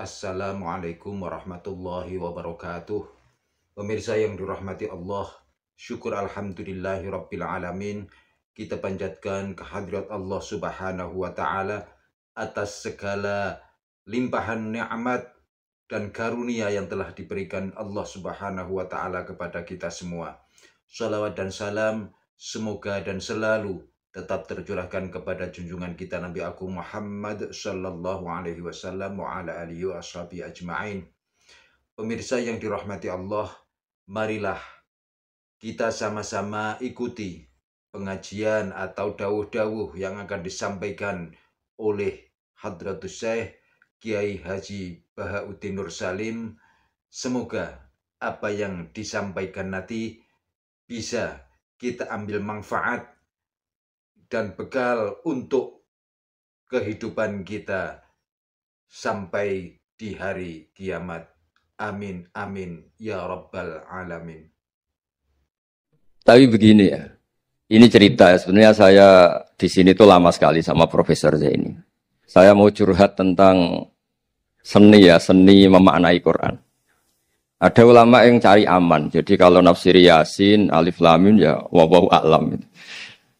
Assalamualaikum warahmatullahi wabarakatuh. Pemirsa yang dirahmati Allah, syukur alhamdulillahi rabbil alamin. Kita panjatkan kehadirat Allah subhanahu wa ta'ala atas segala limpahan nikmat dan karunia yang telah diberikan Allah subhanahu wa ta'ala kepada kita semua. Salawat dan salam semoga dan selalu tetap tercurahkan kepada junjungan kita Nabi Agung Muhammad sallallahu alaihi wasallam wa ala alihi wa ashabi ajma'in. Pemirsa yang dirahmati Allah, marilah kita sama-sama ikuti pengajian atau dawuh-dawuh yang akan disampaikan oleh Hadratus Syekh Kiai Haji Bahauddin Nur Salim. Semoga apa yang disampaikan nanti bisa kita ambil manfaat dan bekal untuk kehidupan kita sampai di hari kiamat. Amin, amin, ya rabbal alamin. Tapi begini ya, ini cerita ya. Sebenarnya saya di sini tuh lama sekali sama Profesor Zaini. Saya mau curhat tentang seni ya, seni memaknai Quran. Ada ulama yang cari aman, jadi kalau nafsir Yasin, Alif Lam Mim ya wallahu a'lam.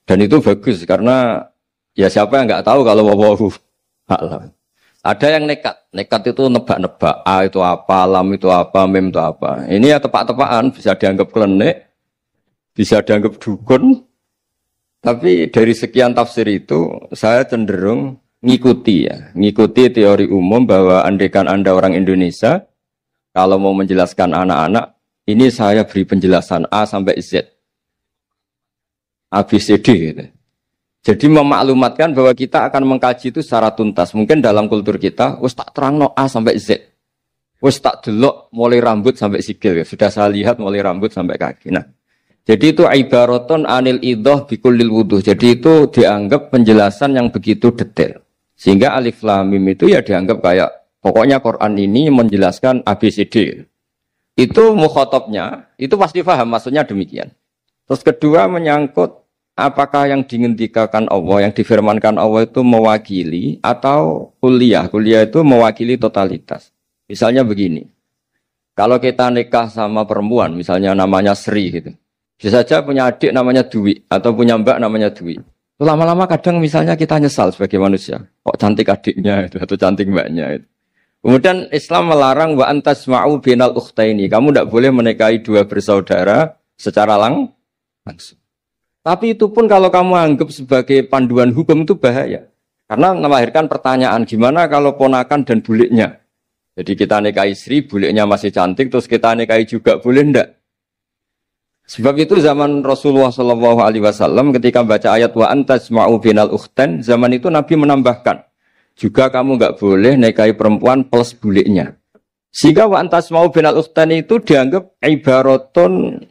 Dan itu bagus karena ya siapa yang nggak tahu kalau wallahu a'lam. Ada yang nekat itu nebak-nebak, A itu apa, Lam itu apa, Mim itu apa. Ini ya tepak-tepakan, bisa dianggap klenik, bisa dianggap dukun. Tapi dari sekian tafsir itu saya cenderung ngikuti teori umum bahwa andaikan Anda orang Indonesia, kalau mau menjelaskan anak-anak, ini saya beri penjelasan A sampai Z. ABCD gitu. Jadi memaklumatkan bahwa kita akan mengkaji itu secara tuntas. Mungkin dalam kultur kita, wis tak terangno A sampai Z. Wis tak delok mulai rambut sampai sikil. Sudah saya lihat mulai rambut sampai kaki. Nah, jadi itu ibaratun anil idhah bikulil wuduh. Jadi itu dianggap penjelasan yang begitu detail. Sehingga Alif Lam Mim itu ya dianggap kayak pokoknya Quran ini menjelaskan ABCD. Itu mukhatabnya, itu pasti paham maksudnya demikian. Terus kedua menyangkut apakah yang dihentikan Allah, yang difirmankan Allah itu mewakili atau kuliah. Kuliah itu mewakili totalitas. Misalnya begini, kalau kita nikah sama perempuan, misalnya namanya Sri gitu. Bisa saja punya adik namanya Dwi atau punya mbak namanya Dwi. Lama-lama kadang misalnya kita nyesal sebagai manusia. Kok cantik adiknya itu atau cantik mbaknya itu. Kemudian Islam melarang wa antasma'u binal ukhtaini. Kamu tidak boleh menikahi dua bersaudara secara langsung. Tapi itu pun kalau kamu anggap sebagai panduan hukum itu bahaya. Karena melahirkan pertanyaan gimana kalau ponakan dan buliknya. Jadi kita nikahi Sri, buliknya masih cantik, terus kita nikahi juga, boleh enggak? Sebab itu zaman Rasulullah SAW ketika baca ayat wa antasma'u binal ukhtan, zaman itu Nabi menambahkan, juga kamu enggak boleh nikahi perempuan plus buliknya. Sehingga wa antasma'u binal ukhtan itu dianggap ibaratun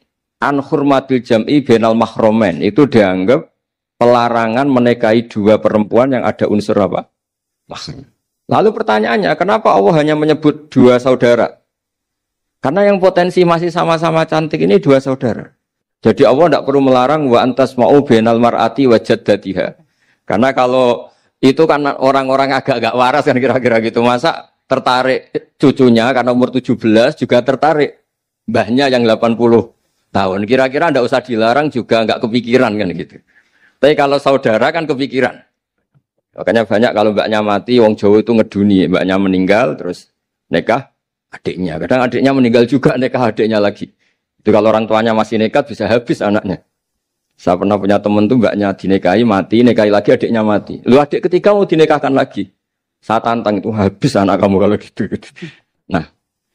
an hurmatil jam'i bainal mahromen, itu dianggap pelarangan menikahi dua perempuan yang ada unsur apa? Mahram. Lalu pertanyaannya, kenapa Allah hanya menyebut dua saudara? Karena yang potensi masih sama-sama cantik ini dua saudara. Jadi Allah tidak perlu melarang wa antasma'u bainal mar'ati wa jaddatiha. Karena kalau itu kan orang-orang agak-agak waras kan kira-kira gitu. Masa tertarik cucunya karena umur 17 juga tertarik mbahnya yang 80 tahun. Kira-kira tidak usah dilarang juga nggak kepikiran kan gitu. Tapi kalau saudara kan kepikiran. Makanya banyak kalau mbaknya mati, wong Jawa itu ngeduni, mbaknya meninggal terus nikah adiknya. Kadang adiknya meninggal juga nikah adiknya lagi. Itu kalau orang tuanya masih nekat bisa habis anaknya. Saya pernah punya teman tuh mbaknya dinikahi mati, nikahi lagi adiknya mati. Lu adik ketiga mau dinikahkan lagi. Saya tantang itu habis anak kamu kalau gitu. Nah,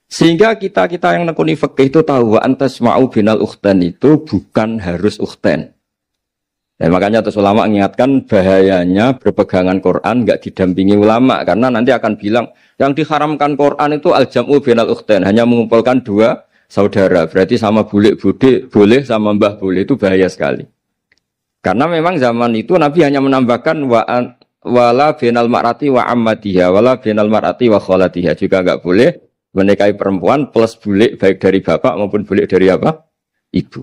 sehingga kita yang nekuni fikih itu tahu wa antasma'u binal ukhtan itu bukan harus ukhtan. Dan makanya terus ulama mengingatkan bahayanya berpegangan Quran enggak didampingi ulama karena nanti akan bilang yang diharamkan Quran itu al-jam'u binal ukhtan, hanya mengumpulkan dua saudara. Berarti sama bulik bude boleh, sama mbah boleh, itu bahaya sekali. Karena memang zaman itu Nabi hanya menambahkan wala binal mar'ati wa ammatiha, wala binal mar'ati wa kholatiha, juga enggak boleh menikahi perempuan plus bulik baik dari bapak maupun bulik dari apa? Ibu.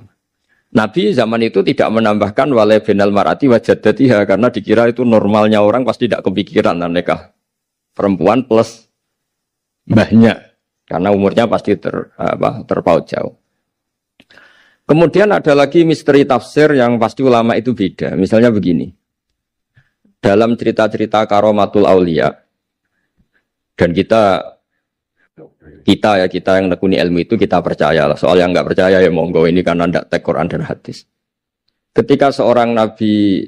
Nabi zaman itu tidak menambahkan wala binal mar'ati wa jaddatiha karena dikira itu normalnya orang pasti tidak kepikiran nikah perempuan plus Banyak. Karena umurnya pasti terpaut jauh. Kemudian ada lagi misteri tafsir yang pasti ulama itu beda. Misalnya begini. Dalam cerita-cerita karomatul aulia, dan kita yang nekuni ilmu itu kita percaya lah. Soal yang nggak percaya ya monggo, ini karena tidak tek Quran dan hadis. Ketika seorang Nabi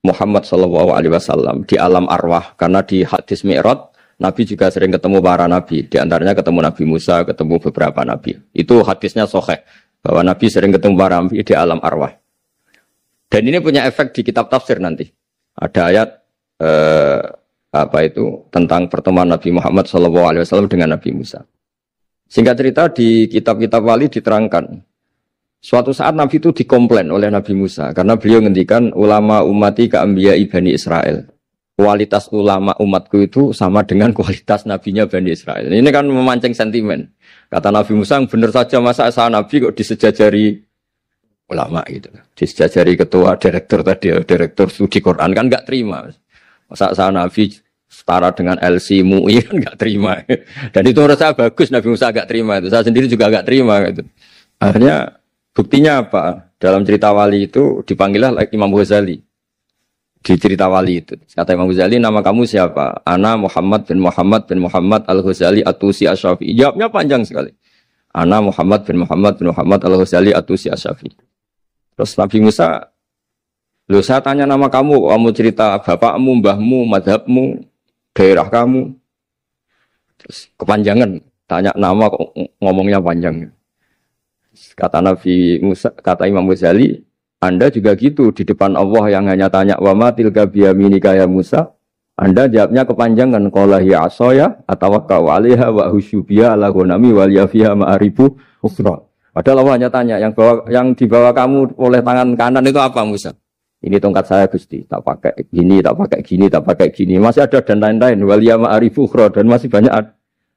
Muhammad SAW di alam arwah, karena di hadis Mi'raj Nabi juga sering ketemu para nabi, di antaranya ketemu Nabi Musa, ketemu beberapa nabi. Itu hadisnya sahih bahwa Nabi sering ketemu para nabi di alam arwah. Dan ini punya efek di kitab tafsir nanti. Ada ayat tentang pertemuan Nabi Muhammad SAW dengan Nabi Musa. Singkat cerita di kitab-kitab wali diterangkan, suatu saat Nabi itu dikomplain oleh Nabi Musa karena beliau ngendikan ulama ummati ka anbiya Bani Israel. Kualitas ulama umatku itu sama dengan kualitas nabinya Bani Israel. Ini kan memancing sentimen. Kata Nabi Musa, benar saja masa saya nabi kok disejajari ulama gitu. Disejajari ketua direktur tadi, direktur studi Quran kan nggak terima. Masa saya nabi setara dengan LC MUI kan nggak terima. Dan itu menurut saya bagus Nabi Musa nggak terima itu. Saya sendiri juga nggak terima gitu. Akhirnya buktinya apa? Dalam cerita wali itu dipanggillah Imam Ghazali. Di cerita wali itu. Kata Imam Ghazali, nama kamu siapa? Ana Muhammad bin Muhammad Al-Ghazali At-Tusi Asy-Syafi'i. Jawabnya panjang sekali. Ana Muhammad bin Muhammad Al-Ghazali At-Tusi Asy-Syafi'i. Terus Nabi Musa, loh saya tanya nama kamu cerita bapakmu, mbahmu, madhabmu, daerah kamu. Terus kepanjangan, tanya nama kok ngomongnya panjang. Kata Nabi Musa, kata Imam Ghazali, Anda juga gitu di depan Allah yang hanya tanya wa ma tilka biyaminika ya Musa. Anda jawabnya kepanjangan qala hiya asaya atawakkau 'alaiha wa husyubiya ala ghanami wal yafiha ma'aribu ukhra. Padahal Allah hanya tanya yang dibawa kamu oleh tangan kanan itu apa Musa? Ini tongkat saya Gusti, tak pakai gini, tak pakai gini, tak pakai gini. Masih ada dan lain-lain wal ya ma'aribu ukhra dan masih banyak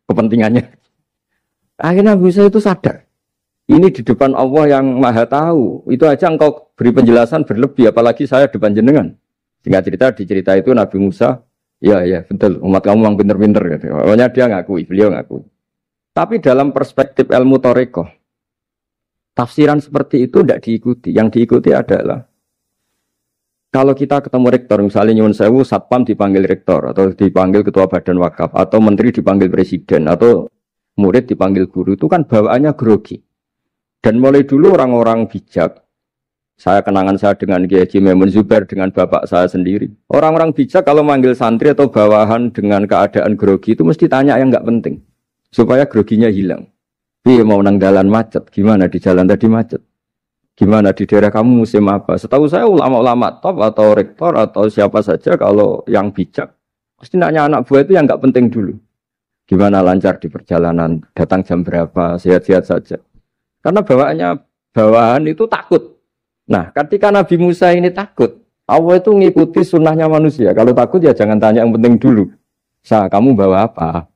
kepentingannya. Akhirnya Musa itu sadar. Ini di depan Allah yang maha tahu. Itu aja engkau beri penjelasan berlebih. Apalagi saya depan jenengan. Singkat cerita, di cerita itu Nabi Musa, ya betul. Umat kamu memang pinter-pinter. Gitu. Pokoknya dia ngakui, beliau ngakui. Tapi dalam perspektif ilmu Thariqah, tafsiran seperti itu tidak diikuti. Yang diikuti adalah, kalau kita ketemu rektor, misalnya Nyuwun Sewu, Satpam dipanggil rektor, atau dipanggil ketua badan wakaf, atau menteri dipanggil presiden, atau murid dipanggil guru, itu kan bawaannya grogi. Dan mulai dulu orang-orang bijak, saya kenangan saya dengan Kiai Haji Maimun Zubair dengan bapak saya sendiri. Orang-orang bijak kalau manggil santri atau bawahan dengan keadaan grogi itu mesti tanya yang nggak penting. Supaya groginya hilang. Iya mau nang jalan macet, gimana di jalan tadi macet? Gimana di daerah kamu musim apa? Setahu saya ulama-ulama top atau rektor atau siapa saja kalau yang bijak, pasti nanya anak buah itu yang nggak penting dulu. Gimana lancar di perjalanan, datang jam berapa, sehat-sehat saja. Karena bawahan itu takut. Nah, ketika Nabi Musa ini takut, Allah itu ngikuti sunnahnya manusia. Kalau takut ya jangan tanya yang penting dulu. Kamu bawa apa?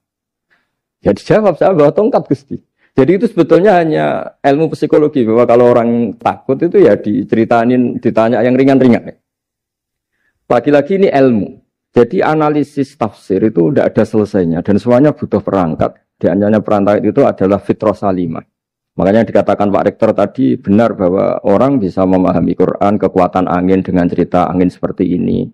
Ya dijawab, saya bawa tongkat Gusti. Jadi itu sebetulnya hanya ilmu psikologi. Bahwa kalau orang takut itu ya ditanya yang ringan-ringan. Lagi-lagi ini ilmu. Jadi analisis tafsir itu tidak ada selesainya. Dan semuanya butuh perangkat. Di antaranya perangkat itu adalah fitrah salimah. Makanya dikatakan Pak Rektor tadi benar bahwa orang bisa memahami Quran, kekuatan angin dengan cerita angin seperti ini.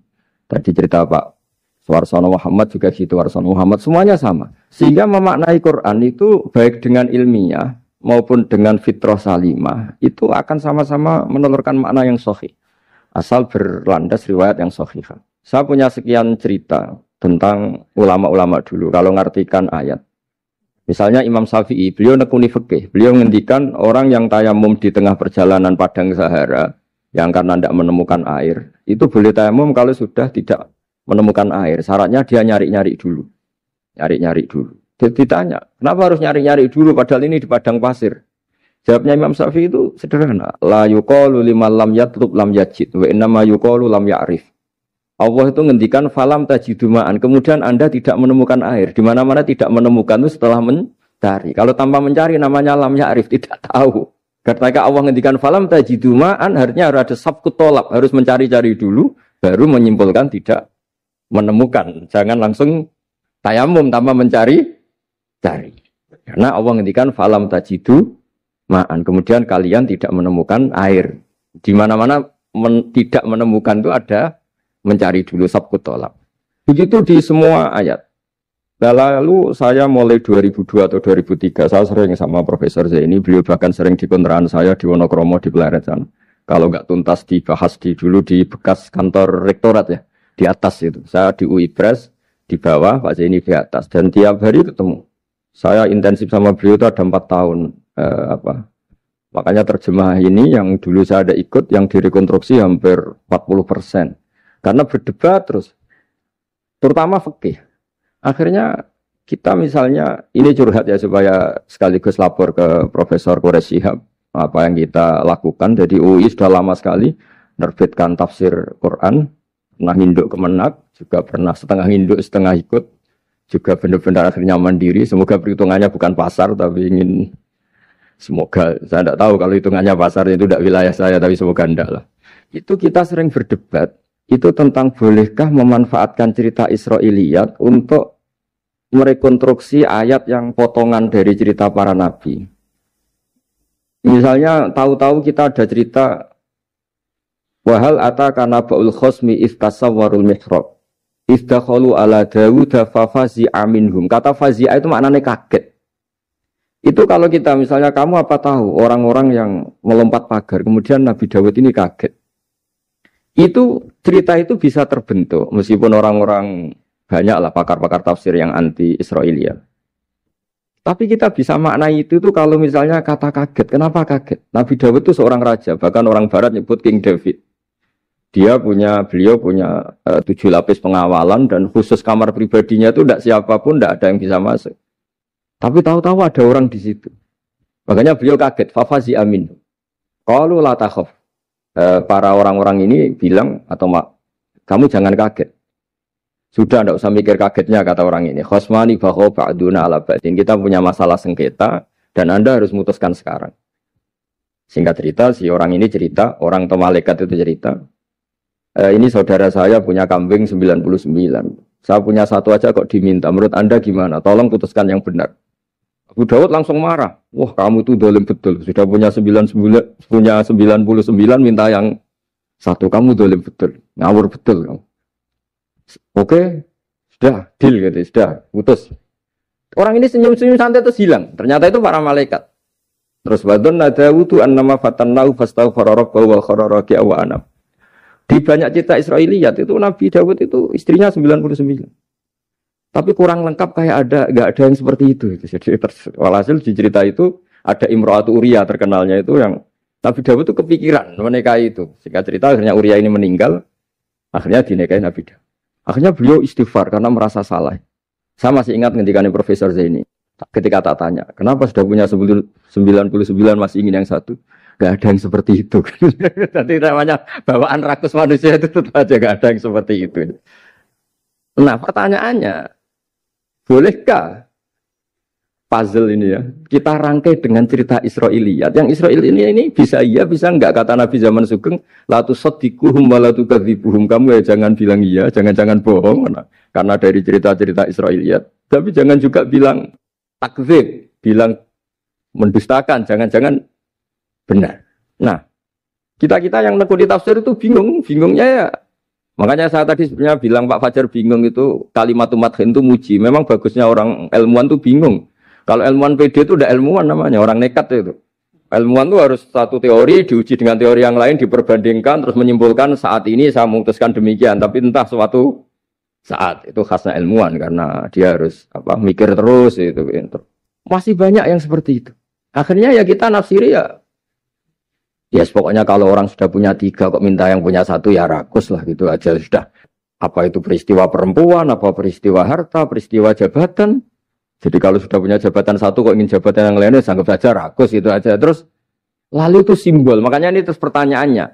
Tadi cerita Pak Warsono Muhammad juga gitu, Warsono Muhammad semuanya sama. Sehingga memaknai Quran itu baik dengan ilmiah maupun dengan fitrah salimah itu akan sama-sama menelurkan makna yang sahih. Asal berlandas riwayat yang sahih. Saya punya sekian cerita tentang ulama-ulama dulu kalau ngartikan ayat. Misalnya Imam Syafi'i, beliau nekuni fikih. Beliau ngendikan orang yang tayamum di tengah perjalanan padang Sahara yang karena tidak menemukan air, itu boleh tayamum kalau sudah tidak menemukan air. Syaratnya dia nyari-nyari dulu. Nyari-nyari dulu. Ditanya, kenapa harus nyari-nyari dulu padahal ini di padang pasir? Jawabnya Imam Syafi'i itu sederhana. La yuqalu liman lam yatlub lam yajid wa innama yuqalu lam ya'rif. Allah itu ngendikan falam tajiduma'an. Kemudian Anda tidak menemukan air. Di mana-mana tidak menemukan itu setelah mencari. Kalau tanpa mencari namanya lam ya'rif, tidak tahu. Ketika Allah ngendikan falam tajiduma'an, artinya harus ada sabqut tolab, harus mencari-cari dulu baru menyimpulkan tidak menemukan. Jangan langsung tayamum tanpa mencari cari. Karena Allah ngendikan falam tajidu ma'an. Kemudian kalian tidak menemukan air. Di mana-mana tidak menemukan itu ada mencari dulu sabqut thalab. Begitu di semua ayat. Nah, lalu saya mulai 2002 atau 2003 saya sering sama Profesor Zaini, beliau bahkan sering di kontrakan saya di Wonokromo di Pleret sana. Kalau nggak tuntas dibahas dulu di bekas kantor rektorat ya, di atas itu. Saya di UI Press di bawah, Pak Zaini di atas, dan tiap hari ketemu. Saya intensif sama beliau itu ada 4 tahun. Makanya terjemah ini yang dulu saya ada ikut, yang direkonstruksi hampir 40%. Karena berdebat terus, terutama fikih. Akhirnya kita misalnya, ini curhat ya supaya sekaligus lapor ke Profesor Quraish Shihab apa yang kita lakukan. Jadi UI sudah lama sekali menerbitkan tafsir Quran, pernah nginduk Kemenak, juga pernah setengah nginduk setengah ikut, juga benar-benar akhirnya mandiri. Semoga perhitungannya bukan pasar, tapi ingin, semoga, saya tidak tahu kalau hitungannya pasar itu tidak wilayah saya, tapi semoga tidak lah. Itu kita sering berdebat. Itu tentang bolehkah memanfaatkan cerita Israiliyat untuk merekonstruksi ayat yang potongan dari cerita para nabi. Misalnya tahu-tahu kita ada cerita wahal ataka naba'ul khosmi istasawwarul mihrab istakhalu ala Dawud fafazi'a minhum. Kata fazi'a itu maknanya kaget. Itu kalau kita misalnya, kamu apa tahu orang-orang yang melompat pagar kemudian Nabi Dawud ini kaget. Itu cerita itu bisa terbentuk meskipun orang-orang banyaklah pakar-pakar tafsir yang anti Israiliyat. Tapi kita bisa maknai itu tuh kalau misalnya kata kaget. Kenapa kaget? Nabi Dawud itu seorang raja, bahkan orang barat nyebut King David. Beliau punya 7 lapis pengawalan dan khusus kamar pribadinya itu tidak siapapun, tidak ada yang bisa masuk. Tapi tahu-tahu ada orang di situ. Makanya beliau kaget. Fafazi amin. Qalu la takhaf. Para orang-orang ini bilang, atau kamu jangan kaget. Sudah, tidak usah mikir kagetnya, kata orang ini. Khosmani bakho ba'duna ala ba'din. Kita punya masalah sengketa, dan Anda harus memutuskan sekarang. Singkat cerita, si orang ini cerita, orang atau malaikat itu cerita, ini saudara saya punya kambing 99. Saya punya 1 aja kok diminta. Menurut Anda gimana? Tolong putuskan yang benar. Abu Dawud langsung marah. Wah, kamu itu dolim betul. Sudah punya 99, minta yang 1. Kamu dolim betul. Ngawur betul kamu. Oke, sudah deal gitu, sudah putus. Orang ini senyum-senyum santai terus hilang. Ternyata itu para malaikat. Terus wadon nadawutu annama fatannahu fastaghfara rabbahu wal kharara wa anam. Di banyak cerita Israiliyat itu Nabi Dawud itu istrinya 99. Tapi kurang lengkap kayak nggak ada yang seperti itu. Jadi walhasil di cerita itu ada Imro'atu Uria terkenalnya itu yang Nabi Dawud itu kepikiran menikahi itu. Singkat cerita akhirnya Uria ini meninggal, akhirnya dinikahi Nabi Dawud. Akhirnya beliau istighfar karena merasa salah. Saya masih ingat ketika Profesor Zaini, ketika tak tanya, kenapa sudah punya 99 masih ingin yang 1? Gak ada yang seperti itu. Tadi namanya bawaan rakus manusia itu tetap aja gak ada yang seperti itu. Nah pertanyaannya, bolehkah puzzle ini ya kita rangkai dengan cerita Israiliyat? Yang Israil ini bisa iya, bisa enggak? Kata Nabi zaman Sugeng, la tusaddiquhum wa la tukadzibuhum. Kamu ya jangan bilang iya, jangan bohong karena dari cerita-cerita Israiliyat. Tapi jangan juga bilang takdzib, bilang mendustakan, jangan-jangan benar. Nah, kita yang nekuni tafsir itu bingungnya ya. Makanya saya tadi sebenarnya bilang Pak Fajar bingung itu kalimat madhin itu muji. Memang bagusnya orang ilmuwan itu bingung. Kalau ilmuwan PD itu udah ilmuwan namanya, orang nekat itu. Ilmuwan itu harus satu teori diuji dengan teori yang lain, diperbandingkan terus menyimpulkan saat ini saya memutuskan demikian. Tapi entah suatu saat itu khasnya ilmuwan karena dia harus mikir terus itu. Masih banyak yang seperti itu. Akhirnya ya kita nafsiri ya. Yes, pokoknya kalau orang sudah punya 3 kok minta yang punya 1 ya rakus lah gitu aja sudah. Apa itu peristiwa perempuan, apa peristiwa harta, peristiwa jabatan. Jadi kalau sudah punya jabatan 1 kok ingin jabatan yang lainnya anggap saja rakus gitu aja. Terus lalu itu simbol. Makanya ini terus pertanyaannya.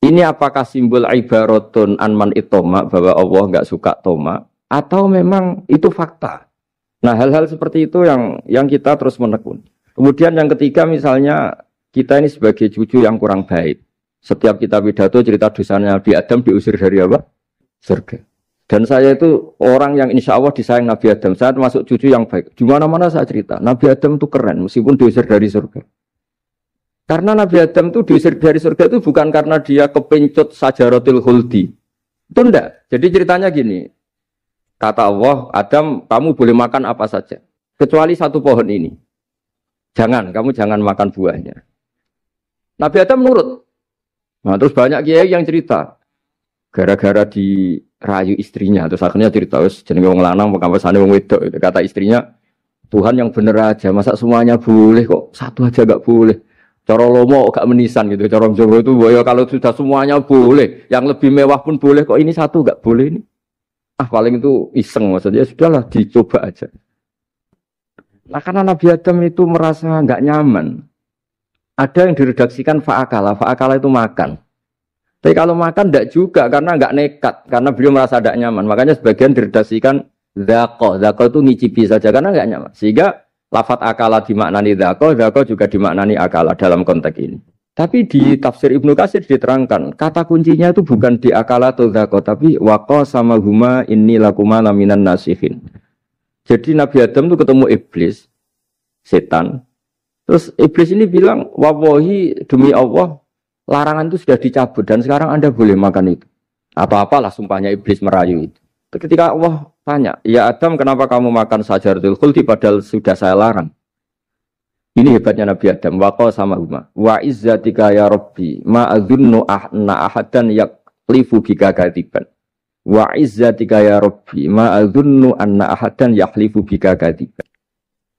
Ini apakah simbol ibaratun anman itoma bahwa Allah enggak suka toma atau memang itu fakta? Nah, hal-hal seperti itu yang kita terus menekun. Kemudian yang ketiga misalnya kita ini sebagai cucu yang kurang baik. Setiap kita pidato cerita dosanya Nabi Adam diusir dari apa? Surga. Dan saya itu orang yang insya Allah disayang Nabi Adam. Saya termasuk cucu yang baik. Di mana-mana saya cerita. Nabi Adam itu keren meskipun diusir dari surga. Karena Nabi Adam itu diusir dari surga itu bukan karena dia kepencut sajaratil khuldi. Itu enggak. Jadi ceritanya gini. Kata Allah, Adam kamu boleh makan apa saja. Kecuali satu pohon ini. Kamu jangan makan buahnya. Nabi Adam nurut. Nah terus banyak kiai yang cerita. Gara-gara dirayu istrinya. Terus akhirnya cerita. Jadi wong lanang, pekampesane wong wedok. Kata istrinya, Tuhan yang bener aja. Masa semuanya boleh kok. Satu aja gak boleh. Cara lomo gak menisan gitu. Cara Jawa itu ya kalau sudah semuanya boleh, yang lebih mewah pun boleh kok ini satu gak boleh ini. Paling itu iseng maksudnya sudahlah dicoba aja. Nah karena Nabi Adam itu merasa gak nyaman. Ada yang diredaksikan fa'akala itu makan. Tapi kalau makan ndak juga karena nggak nekat, karena beliau merasa tidak nyaman. Makanya sebagian diredaksikan dzaqo itu ngicipi saja karena nggak nyaman. Sehingga lafadz akala dimaknani dzaqo juga dimaknani akala dalam konteks ini. Tapi di tafsir Ibnu Katsir diterangkan, kata kuncinya itu bukan di akala atau dzaqo, tapi waqa sama huma inni lakuma laminan nasihin. Jadi Nabi Adam itu ketemu iblis, setan. Terus iblis ini bilang, wallahi demi Allah, larangan itu sudah dicabut dan sekarang Anda boleh makan itu. Apa-apalah sumpahnya iblis merayu itu. Ketika Allah tanya, ya Adam kenapa kamu makan sajaratul khuldi padahal sudah saya larang. Ini hebatnya Nabi Adam. Waqa sama huma. Wa izzatika ya Rabbi ma adzunnu anna ahadan yaklifu bika kadiban. Wa izzatika ya Rabbi ma adzunnu anna ahadan yaklifu bika kadiban.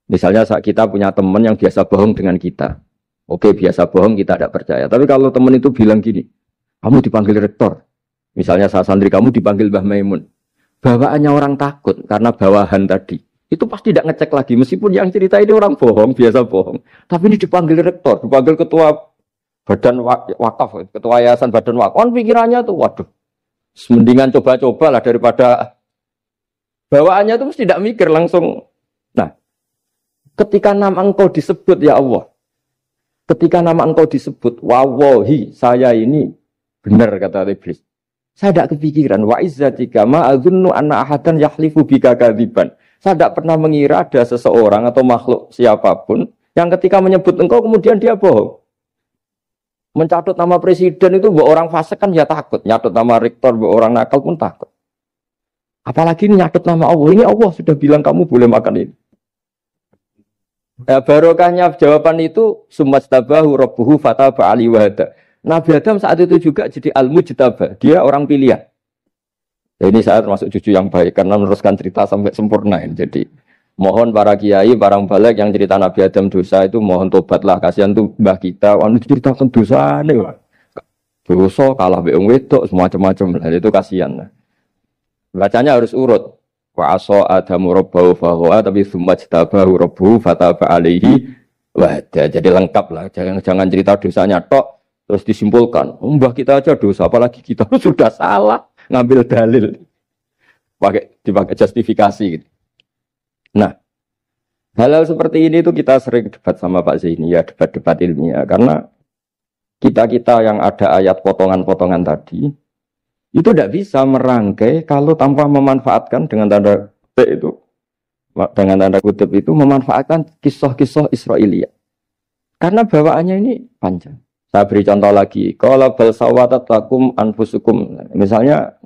Misalnya saat kita punya teman yang biasa bohong dengan kita. Oke, biasa bohong kita tidak percaya. Tapi kalau teman itu bilang gini, kamu dipanggil rektor. Misalnya saat santri kamu dipanggil Mbah Maimun. Bawaannya orang takut karena bawahan tadi. Itu pasti tidak ngecek lagi. Meskipun yang cerita ini orang bohong, biasa bohong. Tapi ini dipanggil rektor, dipanggil ketua badan wakaf, ketua yayasan badan wakaf. Kan pikirannya tuh, waduh, mendingan coba-coba lah daripada bawaannya itu mesti tidak mikir langsung. Nah, ketika nama engkau disebut ya Allah, ketika nama engkau disebut, wawahi saya ini benar kata iblis. Saya tidak kepikiran wa izzatika ma adzunnu anna ahadan yahlifu bika kadziban. Saya tidak pernah mengira ada seseorang atau makhluk siapapun yang ketika menyebut engkau kemudian dia bohong. Mencatut nama presiden itu buat orang fasik kan ya takut, nyatut nama rektor buat orang nakal pun takut. Apalagi ini nyatut nama Allah. Ini Allah sudah bilang kamu boleh makan ini. Barokahnya jawaban itu sumastabahu rabbuhu fataba ali wahada. Nabi Adam saat itu juga jadi al-mujtaba, dia orang pilihan. Ini saya termasuk cucu yang baik karena meneruskan cerita sampai sempurna. Jadi mohon para kiai, para balik yang cerita Nabi Adam dosa itu mohon tobatlah, kasihan tuh mbah kita, anu ceritakan dosa nih. Dosa kalah beong wedok semacam-macam lah, itu kasihan. Bacanya harus urut. Wa aso adamu rabbahu fahuwa tapi summa jtabahu rabbuhu fataba alaihi wahda. Jadi lengkap lah, jangan cerita dosanya tok terus disimpulkan, mbah kita aja dosa apalagi kita sudah salah ngambil dalil. Dipakai justifikasi gitu. Nah, hal-hal seperti ini tuh kita sering debat sama Pak Zaini ya, debat-debat ilmiah karena kita yang ada ayat potongan-potongan tadi itu tidak bisa merangkai kalau tanpa memanfaatkan dengan tanda kutip itu memanfaatkan kisah-kisah Israiliyah. Karena bawaannya ini panjang. Saya beri contoh lagi. Qala bal sawatat lakum anfusukum. Misalnya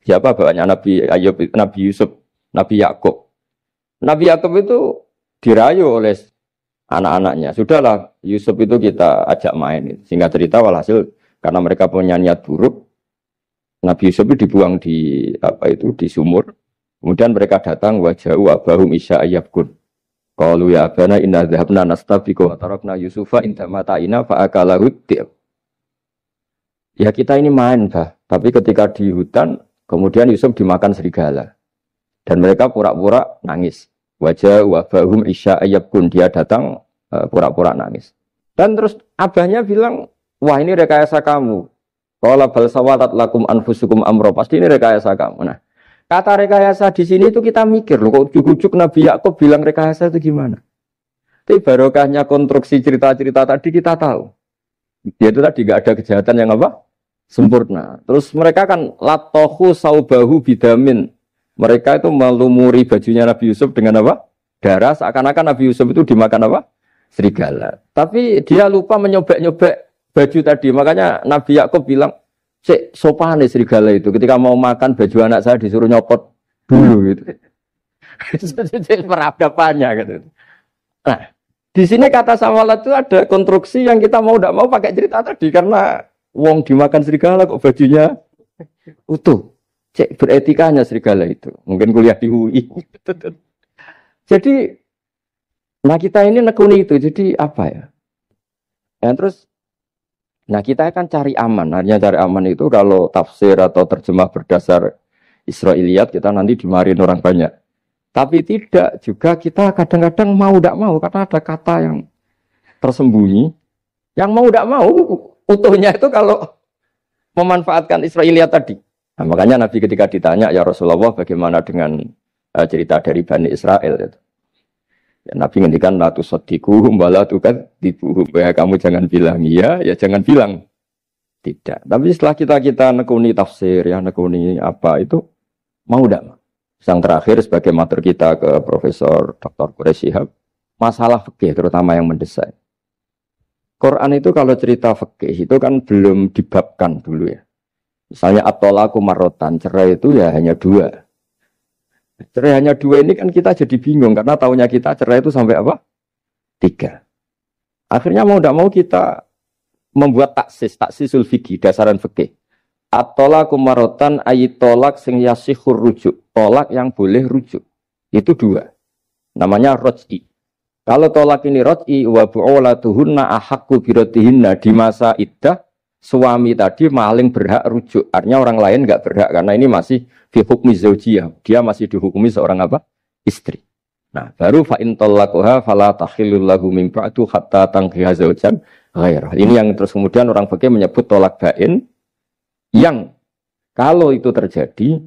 siapa bawaannya Nabi Ayub, Nabi Yusuf, Nabi Yakub. Nabi Yakub itu dirayu oleh anak-anaknya. Sudahlah Yusuf itu kita ajak main. Singkat cerita walhasil karena mereka punya niat buruk, Nabi Yusuf itu dibuang di sumur. Kemudian mereka datang waja'u abahum isya ayyabkun. Qalu ya abana inna dhahabna nastabiqu wa tarakna Yusufa inda mata'ina fa akalahu dhi'b. Ya kita ini main, Bah. Tapi ketika di hutan, kemudian Yusuf dimakan serigala. Dan mereka pura-pura nangis. Waja'u abahum isya ayyabkun. Dia datang pura-pura nangis. Dan terus abahnya bilang, wah ini rekayasa kamu. Qala bal sawatat lakum anfusukum amro. Pasti ini rekayasa kamu. Nah, kata rekayasa di sini itu kita mikir loh, kok ujuk-ujuk Nabi Yakub bilang rekayasa itu gimana? Tapi barokahnya konstruksi cerita-cerita tadi kita tahu. Dia itu tadi nggak ada kejahatan yang apa? sempurna. Terus mereka kan latohu saubahu bidamin. Mereka itu melumuri bajunya Nabi Yusuf dengan apa? Darah, seakan-akan Nabi Yusuf itu dimakan apa? Serigala. Tapi dia lupa menyobek-nyobek baju tadi. Makanya Nabi Yakub bilang, "Cek sopan serigala itu. Ketika mau makan baju anak saya disuruh nyopot dulu gitu." Itu peradabannya gitu. Nah, di sini kata samalat itu ada konstruksi yang kita mau tidak mau pakai cerita tadi karena wong dimakan serigala kok bajunya utuh. Cek beretikanya serigala itu. Mungkin kuliah di UI. Jadi, nah kita ini nekuni itu. Jadi apa ya? Dan terus, nah kita akan cari aman. Artinya cari aman itu kalau tafsir atau terjemah berdasar Israiliyat kita nanti dimarin orang banyak. Tapi tidak juga kita kadang-kadang mau tidak mau karena ada kata yang tersembunyi. Yang mau tidak mau utuhnya itu kalau memanfaatkan Israiliyat tadi. Nah, makanya Nabi ketika ditanya, ya Rasulullah bagaimana dengan cerita dari Bani Israel itu. Ya, Nabi ngendikan la tusaddiquhum wa la tukadzibuhum. Ya kamu jangan bilang iya, ya jangan bilang tidak. Tapi setelah kita nekuni tafsir, ya nekuni apa itu mau tidak. Yang terakhir sebagai matur kita ke Profesor Dr. Quraish Shihab, masalah fikih terutama yang mendesak. Quran itu kalau cerita fikih itu kan belum dibabkan dulu ya. Misalnya at-thalaqu marratan, cerai itu ya hanya 2. Cerai hanya 2 ini kan kita jadi bingung karena taunya kita cerai itu sampai apa? 3. Akhirnya mau tidak mau kita membuat taksisul fikih, dasaran fikih. At-thalaqu marratan ayat tolak sing yasihur rujuk, tolak yang boleh rujuk. Itu 2. Namanya roj'i. Kalau tolak ini roj'i wa bu'ulatuhunna ahaqqu biratihinna di masa iddah, suami tadi maling berhak rujuk. Artinya orang lain enggak berhak karena ini masih fi hukmi zaujiyah. Dia masih dihukumi seorang apa? Istri. Nah, baru fa in talaquha fala tahillu lahu min ba'du hatta tankiha zaujan ghairah. Ini yang terus kemudian orang fikih menyebut tolak bain yang kalau itu terjadi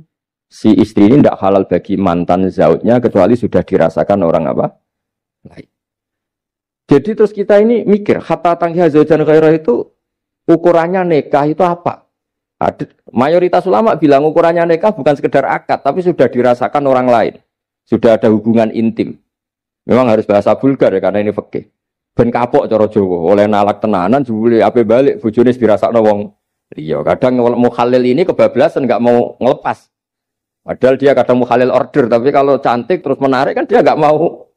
si istri ini tidak halal bagi mantan zaujnya kecuali sudah dirasakan orang apa? Lain. Jadi terus kita ini mikir hatta tankiha zaujan ghairah itu ukurannya nikah itu apa? Mayoritas ulama bilang ukurannya nikah bukan sekedar akad, tapi sudah dirasakan orang lain. Sudah ada hubungan intim. Memang harus bahasa vulgar ya, karena ini fikih. Ben kapok cara Jawa, oleh nalak tenanan, jebule ape balik, bojone dirasakno wong liya. Kadang mukhalil ini kebablasan, nggak mau ngelepas. Padahal dia kadang mukhalil order, tapi kalau cantik terus menarik kan dia nggak mau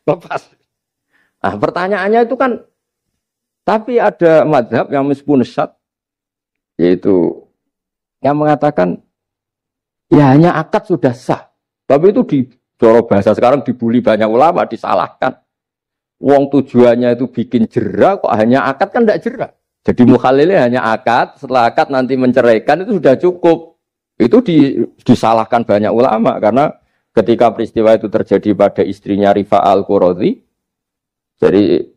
lepas. Nah pertanyaannya itu kan, tapi ada madhab yang meskipun syad, yaitu yang mengatakan ya hanya akad sudah sah. Tapi itu di coro bahasa sekarang dibully banyak ulama, disalahkan. Wong tujuannya itu bikin jera, kok hanya akad kan tidak jera. Jadi mukhalilnya hanya akad, setelah akad nanti menceraikan itu sudah cukup. Itu disalahkan banyak ulama karena ketika peristiwa itu terjadi pada istrinya Rifa al-Quradi, jadi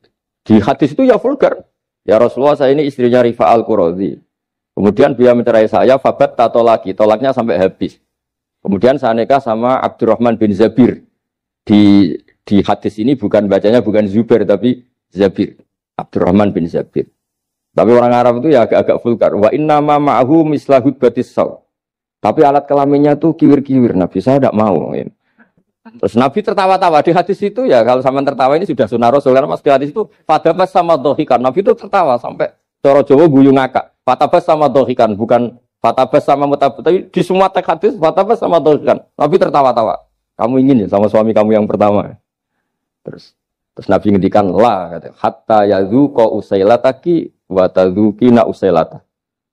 di hadis itu ya vulgar. Ya Rasulullah, saya ini istrinya Rifa al-Quradi. Kemudian dia mencerai saya, fabat tato lagi, tolaknya sampai habis. Kemudian saya nikah sama Abdurrahman bin Zabir. Di hadis ini bukan bacanya bukan Zubair tapi Zabir. Abdurrahman bin Zabir. Tapi orang Arab itu ya agak-agak vulgar. Wa inna ma ma'ahu mislahud batis saw. Tapi alat kelaminnya tuh kiwir-kiwir. Nabi saya tidak mau. Terus Nabi tertawa-tawa di hadis itu ya, kalau sama tertawa ini sudah sunnah Rasul karena mas di hadis itu fatabas sama dohikan. Nabi itu tertawa sampai coro Jawa guyu ngakak. Fatabas sama dohikan, bukan fatabas sama mutabas. Tapi di semua teks hadis fatabas sama dohikan. Nabi tertawa-tawa. Kamu ingin ya sama suami kamu yang pertama. Terus Nabi ngendikan la kata hatta yadzuqa usailataki wa tadzukina usailata.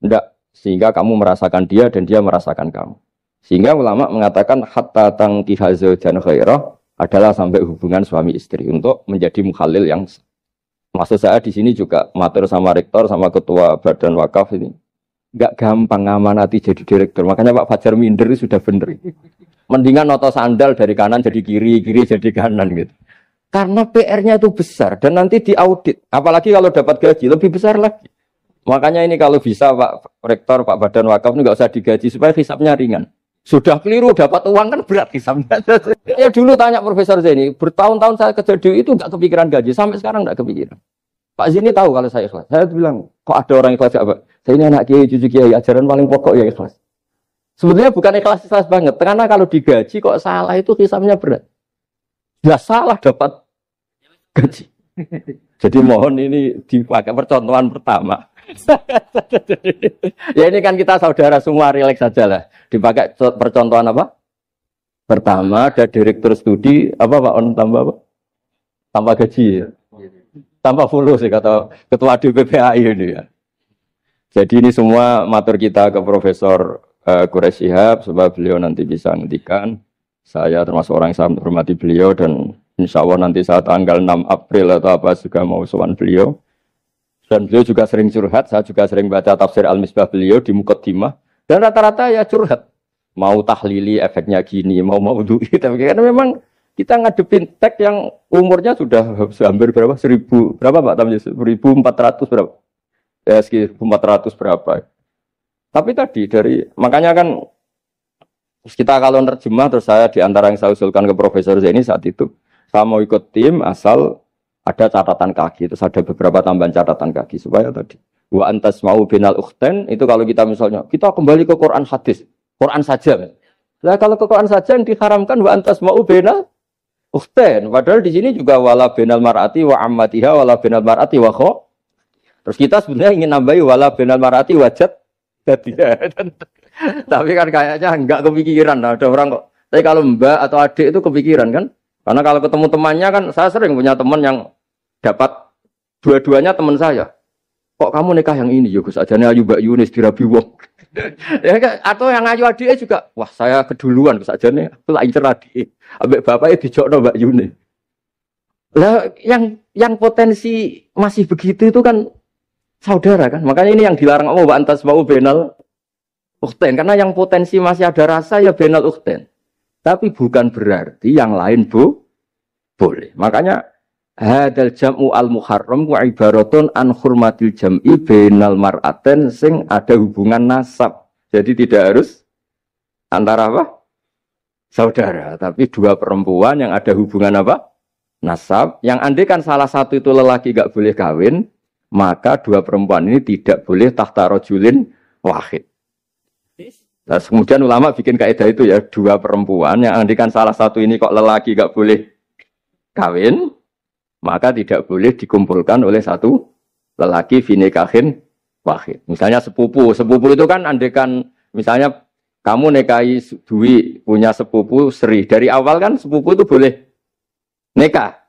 Enggak, sehingga kamu merasakan dia dan dia merasakan kamu. Sehingga ulama mengatakan hatta tangkiha zaujan ghairah adalah sampai hubungan suami istri untuk menjadi mukhalil yang maksud saya di sini juga matur sama rektor sama ketua badan wakaf ini enggak gampang ngamanati jadi direktur. Makanya Pak Fajar minder sudah bener. Mendingan noto sandal dari kanan jadi kiri, kiri jadi kanan gitu. Karena PR-nya itu besar dan nanti diaudit. Apalagi kalau dapat gaji lebih besar lagi. Makanya ini kalau bisa Pak Rektor, Pak Badan Wakaf ini nggak usah digaji supaya hisapnya ringan. Sudah keliru dapat uang kan berat hisapnya. Ya dulu tanya Profesor Zaini, bertahun-tahun saya kerja di itu nggak kepikiran gaji, sampai sekarang nggak kepikiran. Pak Zaini tahu kalau saya ikhlas. Saya bilang, kok ada orang ikhlas apa? Saya ini anak kiai, cucu kiai, ajaran paling pokok ya ikhlas. Sebetulnya bukan ikhlas banget. Karena kalau digaji kok salah itu hisamnya berat. Nggak salah dapat gaji. Jadi mohon ini dipakai percontohan pertama. Ya ini kan kita saudara semua, rileks saja lah. Dipakai percontohan apa? Pertama ada direktur studi apa Pak On tambah apa? Tambah gaji ya. Tambah follow sih kata ketua DPPAI ini ya. Jadi ini semua matur kita ke Profesor Quraish Shihab supaya beliau nanti bisa ngendikan. Saya termasuk orang yang sangat menghormati beliau dan insya Allah nanti saat tanggal 6 April atau apa juga mau sowan beliau. Dan beliau juga sering curhat, saya juga sering baca tafsir Al-Misbah beliau di Muqaddimah. Dan rata-rata ya curhat. Mau tahlili efeknya gini, mau duit. Tapi karena memang kita ngadepin teks yang umurnya sudah hampir berapa? 1000, berapa Pak Tamji? 1400 berapa? Ya sekitar 1400 berapa. Tapi tadi makanya kan kita kalau nerjemah terus saya diantara yang saya usulkan ke Profesor Zaini saat itu, saya mau ikut tim asal ada catatan kaki, terus ada beberapa tambahan catatan kaki supaya tadi wa antas mau binal ukhten itu kalau kita misalnya kita kembali ke Quran hadis, Quran saja. Nah kalau ke Quran saja yang diharamkan wa antas mau binal ukhten, padahal di sini juga wala binal mar'ati wa ammatiha wala binal mar'ati wa kho. Terus kita sebenarnya ingin nambahi wala binal mar'ati wajat tadi. Tapi kan kayaknya enggak kepikiran. Nah, ada orang kok. Tapi kalau mbak atau adik itu kepikiran kan? Karena kalau ketemu temannya kan, saya sering punya teman yang dapat dua-duanya teman saya. Kok kamu nikah yang ini? Ya Gus, ajane ayu Mbak Yunis dirabi wong. Ya, atau yang ayu adiknya juga, wah saya keduluan Gus ajane, aku tak incer adik. Ambek bapaknya dijokno Mbak Yunis. Lah yang potensi masih begitu itu kan saudara kan. Makanya ini yang dilarang Allah wa antas mau benal ukhten, karena yang potensi masih ada rasa ya benal ukhten. Tapi bukan berarti yang lain boleh. Makanya hadal jam'u al-muharram wa ibaratun an hurmatil jam'i benal mar'aten sing ada hubungan nasab. Jadi tidak harus antara apa? Saudara, tapi dua perempuan yang ada hubungan apa? Nasab. Yang andai kan salah satu itu lelaki gak boleh kawin, maka dua perempuan ini tidak boleh tahta rajulin wahid. Nah, kemudian ulama bikin kaidah itu ya, dua perempuan yang andikan salah satu ini kok lelaki gak boleh kawin, maka tidak boleh dikumpulkan oleh satu lelaki finikahin wahid. Misalnya sepupu itu kan andikan misalnya kamu nikahi Dwi punya sepupu Sri, dari awal kan sepupu itu boleh nikah.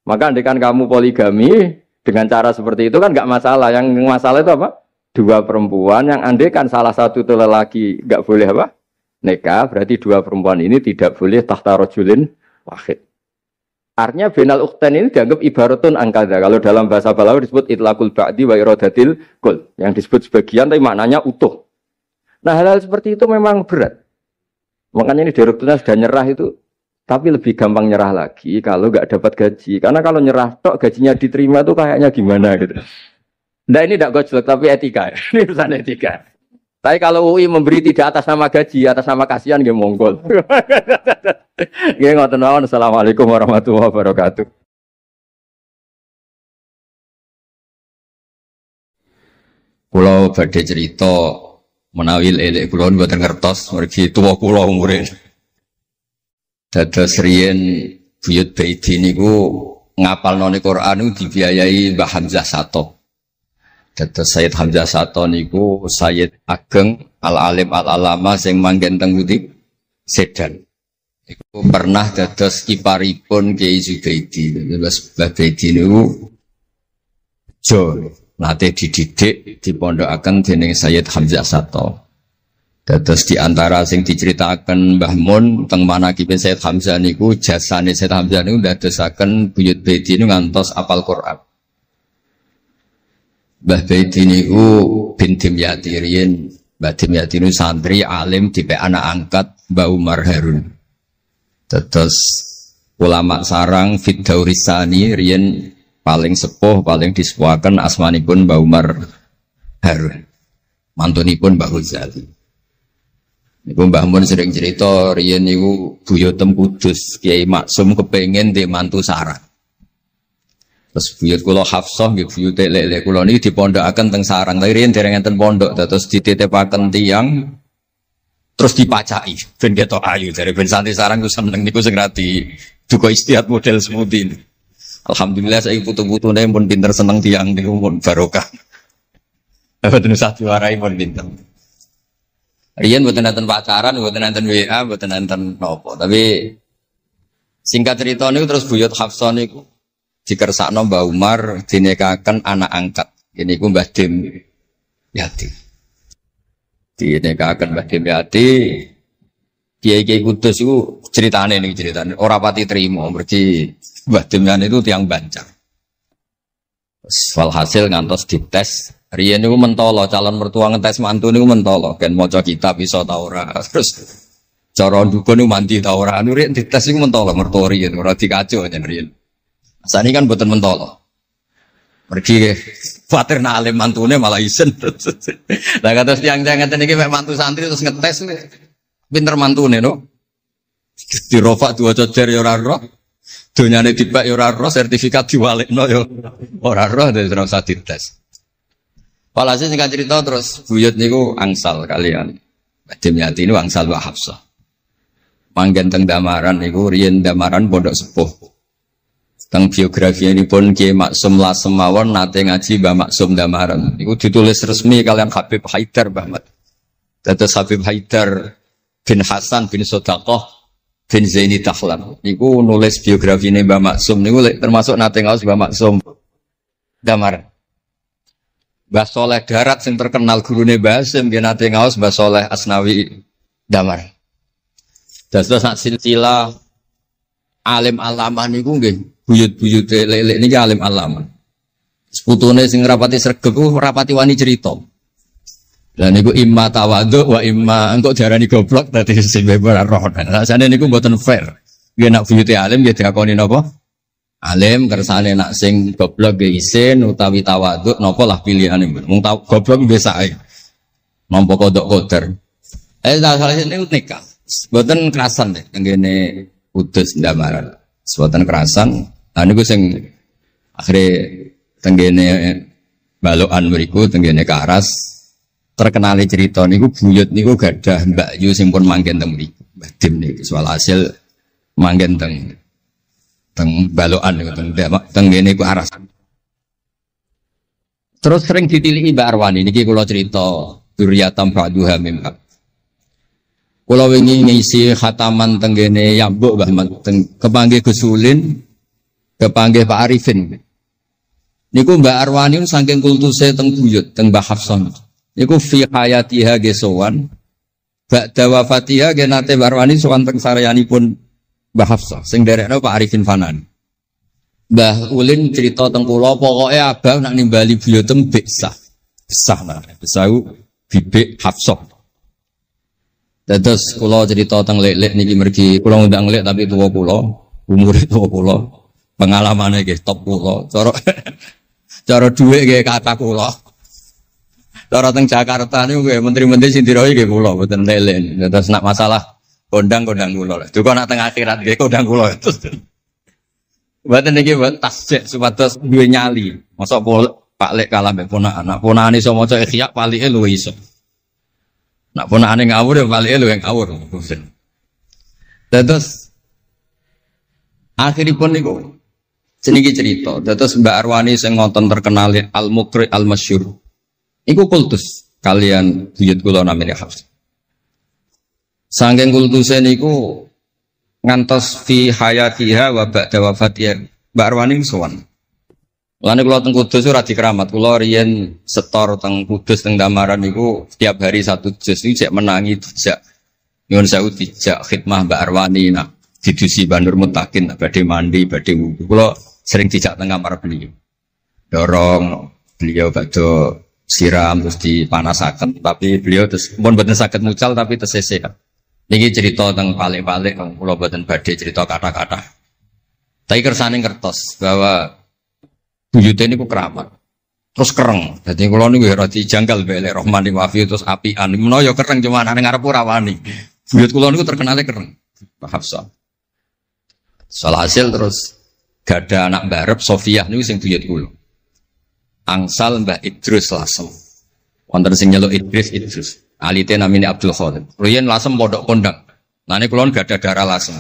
Maka andikan kamu poligami dengan cara seperti itu kan gak masalah. Yang masalah itu apa? Dua perempuan yang andekan salah satu itu lelaki nggak boleh apa nikah, berarti dua perempuan ini tidak boleh tahta rajulin wahid. Artinya benal ukhten ini dianggap ibaratun angkada. Kalau dalam bahasa Balawi disebut itlaqul ba'di wa iradatil kul, yang disebut sebagian tapi maknanya utuh. Nah hal-hal seperti itu memang berat. Makanya ini direkturnya sudah nyerah itu, tapi lebih gampang nyerah lagi kalau nggak dapat gaji. Karena kalau nyerah tok gajinya diterima tuh kayaknya gimana gitu. Nah ini tidak gojlok tapi etika. Ini urusan etika. Tapi kalau UI memberi tidak atas nama gaji, atas nama kasihan nggih monggo. Nggih ngoten mawon. Assalamualaikum warahmatullahi wabarakatuh. Kula badhe cerita menawi elek kula mboten ngertos mergi tuwa kula umure. Dados riyen buyut Baiti niku ngapalno Quran niku dibiayai Mbah Hamzah Sato. Dados Sayyid Hamzah Sato niku Sayyid Ageng Al-Alim Al-Alama sing manggen teng Putih Sedan. Iku pernah dados iparipun Kiai Zubaidi. Terus Mbah Baidi niku jo nate dididik dipondokaken dening Sayyid Hamzah Sato. Dados di antara sing diceritaken Mbah Mun teng manaqib Sayyid Hamzah niku jasane Sayyid Hamzah niku ndadosaken buyut Baidi niku ngantos apal Quran. Mbah Baidi niku bin Dimyati riyen, Mbah Dimyati niku santri alim dipe anak angkat Mbah Umar Harun. Terus ulama sarang Fiddaurisani riyen paling sepuh, paling disepuhaken asmanipun Mbah Umar Harun. Mantunipun Mbah Ghazali. Niku Mbah Mun sering cerita riyen niku buyutem Kudus Kiai Maksum kepengin ndek mantu sarang. Terus buyut kula Hafsah nggih buyute lek-lek kula niki dipondokaken teng sarang. Tapi riyen dereng enten pondok terus dititipaken tiyang terus dipacaki ben ketok ayu jare ben santri sarang ku seneng niku sing rati duka istihad model semudi. Alhamdulillah saiki putu-putune pun pinter seneng tiyang niku pun barokah. Mboten usah diwarai pun pinter. Riyen mboten enten pacaran, mboten enten WA, mboten enten napa. Tapi singkat cerita niku terus buyut Hafsah niku dikersakno Mbah Umar dinikahaken anak angkat. Ini ku Mbah Dim Yati. Dinikahaken Mbah Dim Yati. Kiai-kiai Kudus itu ceritane ora pati trimo mergi Mbah Dim Yati itu tiang Banjar. Walhasil ngantos dites. Riyen niku mentolo calon mertua ngetes mantu niku mentolo kan maca kitab iso ta ora. Terus cara dukun niku mandi ta ora. Anu riyen dites niku mentolo mertua riyen ora dikaco yen riyen. Sani kan boten mentolo. Pergi khawatir nak alim mantune malah isen. Lah kados tiang-tiang ngeten iki mek mantu santri terus ngetes pinter mantune no. Dirofa dua cocer ya ora roh. Donyane dibak ya ora roh, sertifikat diwalekno ya ora roh dadi ora usah dites. Walhasil singkat cerita terus buyut niku angsal kalian. Badhe Yati niku angsal Mbah Hafsah. Manggen teng Damaran niku riyen Damaran pondok sepuh. Teng biografi ini pun Kiai Maksum Lasem mawon nate ngaji Mbah Maksum Damaran. Iku ditulis resmi kalian Habib Haidar Bahmat. Dados Habib Haidar bin Hasan bin Sodaqah bin Zaini Dahlan. Iku nulis biografi ini Mbah Maksum. Niku termasuk nate ngaos Mbah Maksum Damaran. Mbah Soleh Darat yang terkenal gurune Mbah Hasim nggih nate ngaos Mbah Soleh Asnawi Damaran. Dados sak silsilah alim alamah niku nggih buyut-buyute lelek niki alim alamah. Seputune sing rapati sregep ku rapati wani cerita. Lah niku imma tawadhu wa imma engko diarani goblok dadi sing ora roh. Rasane niku mboten fair. Nggih nek buyute alim nggih diakoni napa? Alim kersane nak sing goblok nggih isin utawi tawadhu napa lah pilihane. Wong goblok biasa ae. Nampa kodok koder. Salah niku nikah. Mboten kerasan deh tenggene Kudus Damaran. Mboten kerasan. Lah niku sing akhire tenggene balokan mriku tenggene Karas terkenali cerita niku buyut niku gadah Mbak Yu sing pun manggen teng mriku. Mbah Dim niku soal hasil manggen teng balokan niku tenggene ku Aras. Terus sering ditiliki Mbak Arwani niki kula cerita Duriyatam Ba'duha Mimba. Kula wingi ngisi khataman tenggene Yambuk Mbah kepanggih Gusulin, kepanggih Pak Arifin. Niku Mbak Arwani saking kultuse teng buyut teng Mbah Hafsah. Niku fi hayatiha gesowan. Ba'da wafatiha genate Mbak Arwani sowan teng saryanipun Mbah Hafsah sing derekno Pak Arifin Fanan. Mbah Ulin cerita teng kula pokoke abah nak nimbali buyutem besah. Besah nah, besau bibik Hafsah. Terus kula cerita teng lek-lek niki mergi kula ngundang lek tapi tuwa kula, umure tuwa kula, pengalamane nggih top kula. Cara dhuwit nggih kata kula. Cara teng Jakarta niku nggih menteri-menteri sing dirohi nggih kula mboten lek-lek. Terus nak masalah kondang kula. Duka nak teng akhirat nggih kondang kula. Mboten niki tasjek supados duwe nyali. Mosok Pak Lek kalah mbek ponakan. Nak ponakane iso maca Ikhya palike luwih iso. Nak ponakane ngawur ya palike luwih ngawur. Terus akhiripun niku seniki cerita. Terus Mbak Arwani sing ngonten terkenal Al-Mukri Al-Masyhur. Iku kultus kalian buyut kula namine Hafsah. Saking kultuse niku ngantos fi hayatiha wa ba'da wafatiha Mbak Arwani sowan. Lane kula teng Kudus ora dikeramat. Kula riyen setor teng Kudus teng Damaran niku setiap hari satu juz iki cek menangi dijak nyuwun sewu dijak khidmah Mbak Arwani nak didusi Bandur Mutakin badhe mandi badhe wudu. Kula sering dijak teng kamar beliau. Dorong beliau badhe siram terus dipanasaken tapi beliau terus pun boten saged mucal tapi tesese. Niki cerita teng palik-palik kula boten badhe cerita kata-kata. Tapi kersane ngertos bahwa buyute niku keramat. Terus kereng. Dadi kula niku ora dijanggal mbek Rahmani Wafi terus apian. Menawa ya kereng cuma nang ngarep ora wani. Buyut kula niku terkenale kereng. Pak Hafsah. Salhasil terus Gak ada anak barep Sofiah niku sing buyut kula. Angsal Mbah Idrus Lasem. Wonten sing nyeluk Idrus. Alite namine Abdul Khadir. Riyen Lasem pondok kondang. Nane kula gak ada darah Lasem.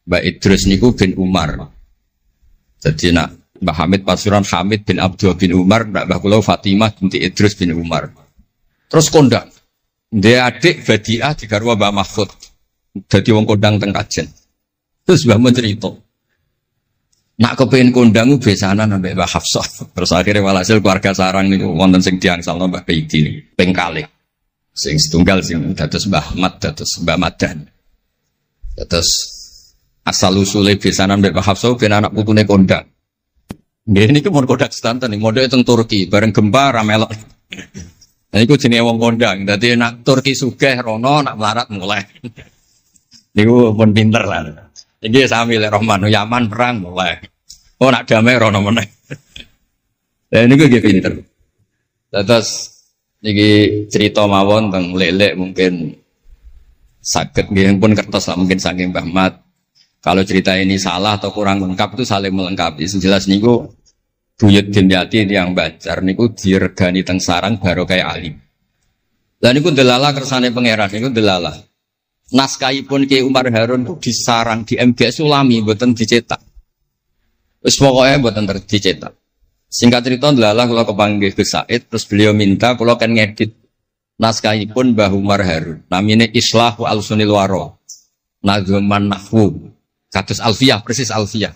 Mbah Idrus niku bin Umar. Jadi nak Mbah Hamid Pasuruan Hamid bin Abdul bin Umar, Mbah kula Fatimah binti Idrus bin Umar. Terus kondang. Dia adik Badiah digarwa Mbah Mahfud. Dadi wong kondang teng Kajen. Terus Mbah mun cerita. Nak kepengin kondang besanan ambek Mbah Hafsah. Terus akhirnya walhasil keluarga sarang niku wonten sing diangsalno Mbah Baidi ping kalih. Sing setunggal sing dados Mbah Ahmad dados Mbah Madan. Dados asal usule besanan ambek Mbah Hafsah ben anak putune kondang. Nggih niku mon kondang sedanten ning mondhoke teng Turki bareng gempa ra melok. Nah niku jenenge wong kondang. Dadi nak Turki sugih rono nak melarat mulai. Niku pun pinter lah. Iki sami lek Rahman Yaman perang mulai. Oh nak damai rono meneh. Lah niku nggih pinter. Terus niki cerita mawon teng lelek mungkin saged nggih pun kertos lah mungkin saking Mbah Mat. Kalau cerita ini salah atau kurang lengkap itu saling melengkapi. Sejelas niku buyut Dimyati yang Banjar niku diregani teng sarang baru kayak alim. Lah niku delala kersane pangeran niku delala. Naskahipun Ki Umar Harun itu disarang di MGS Sulami mboten dicetak. Wis pokoke mboten dicetak. Singkat cerita delala kula kepanggih Gus Said terus beliau minta kula kan ngedit naskahipun Mbah Umar Harun. Namine Islahu Al-Sunil Waro. Nazman Nahwu. Kados Alfiyah persis Alfiyah.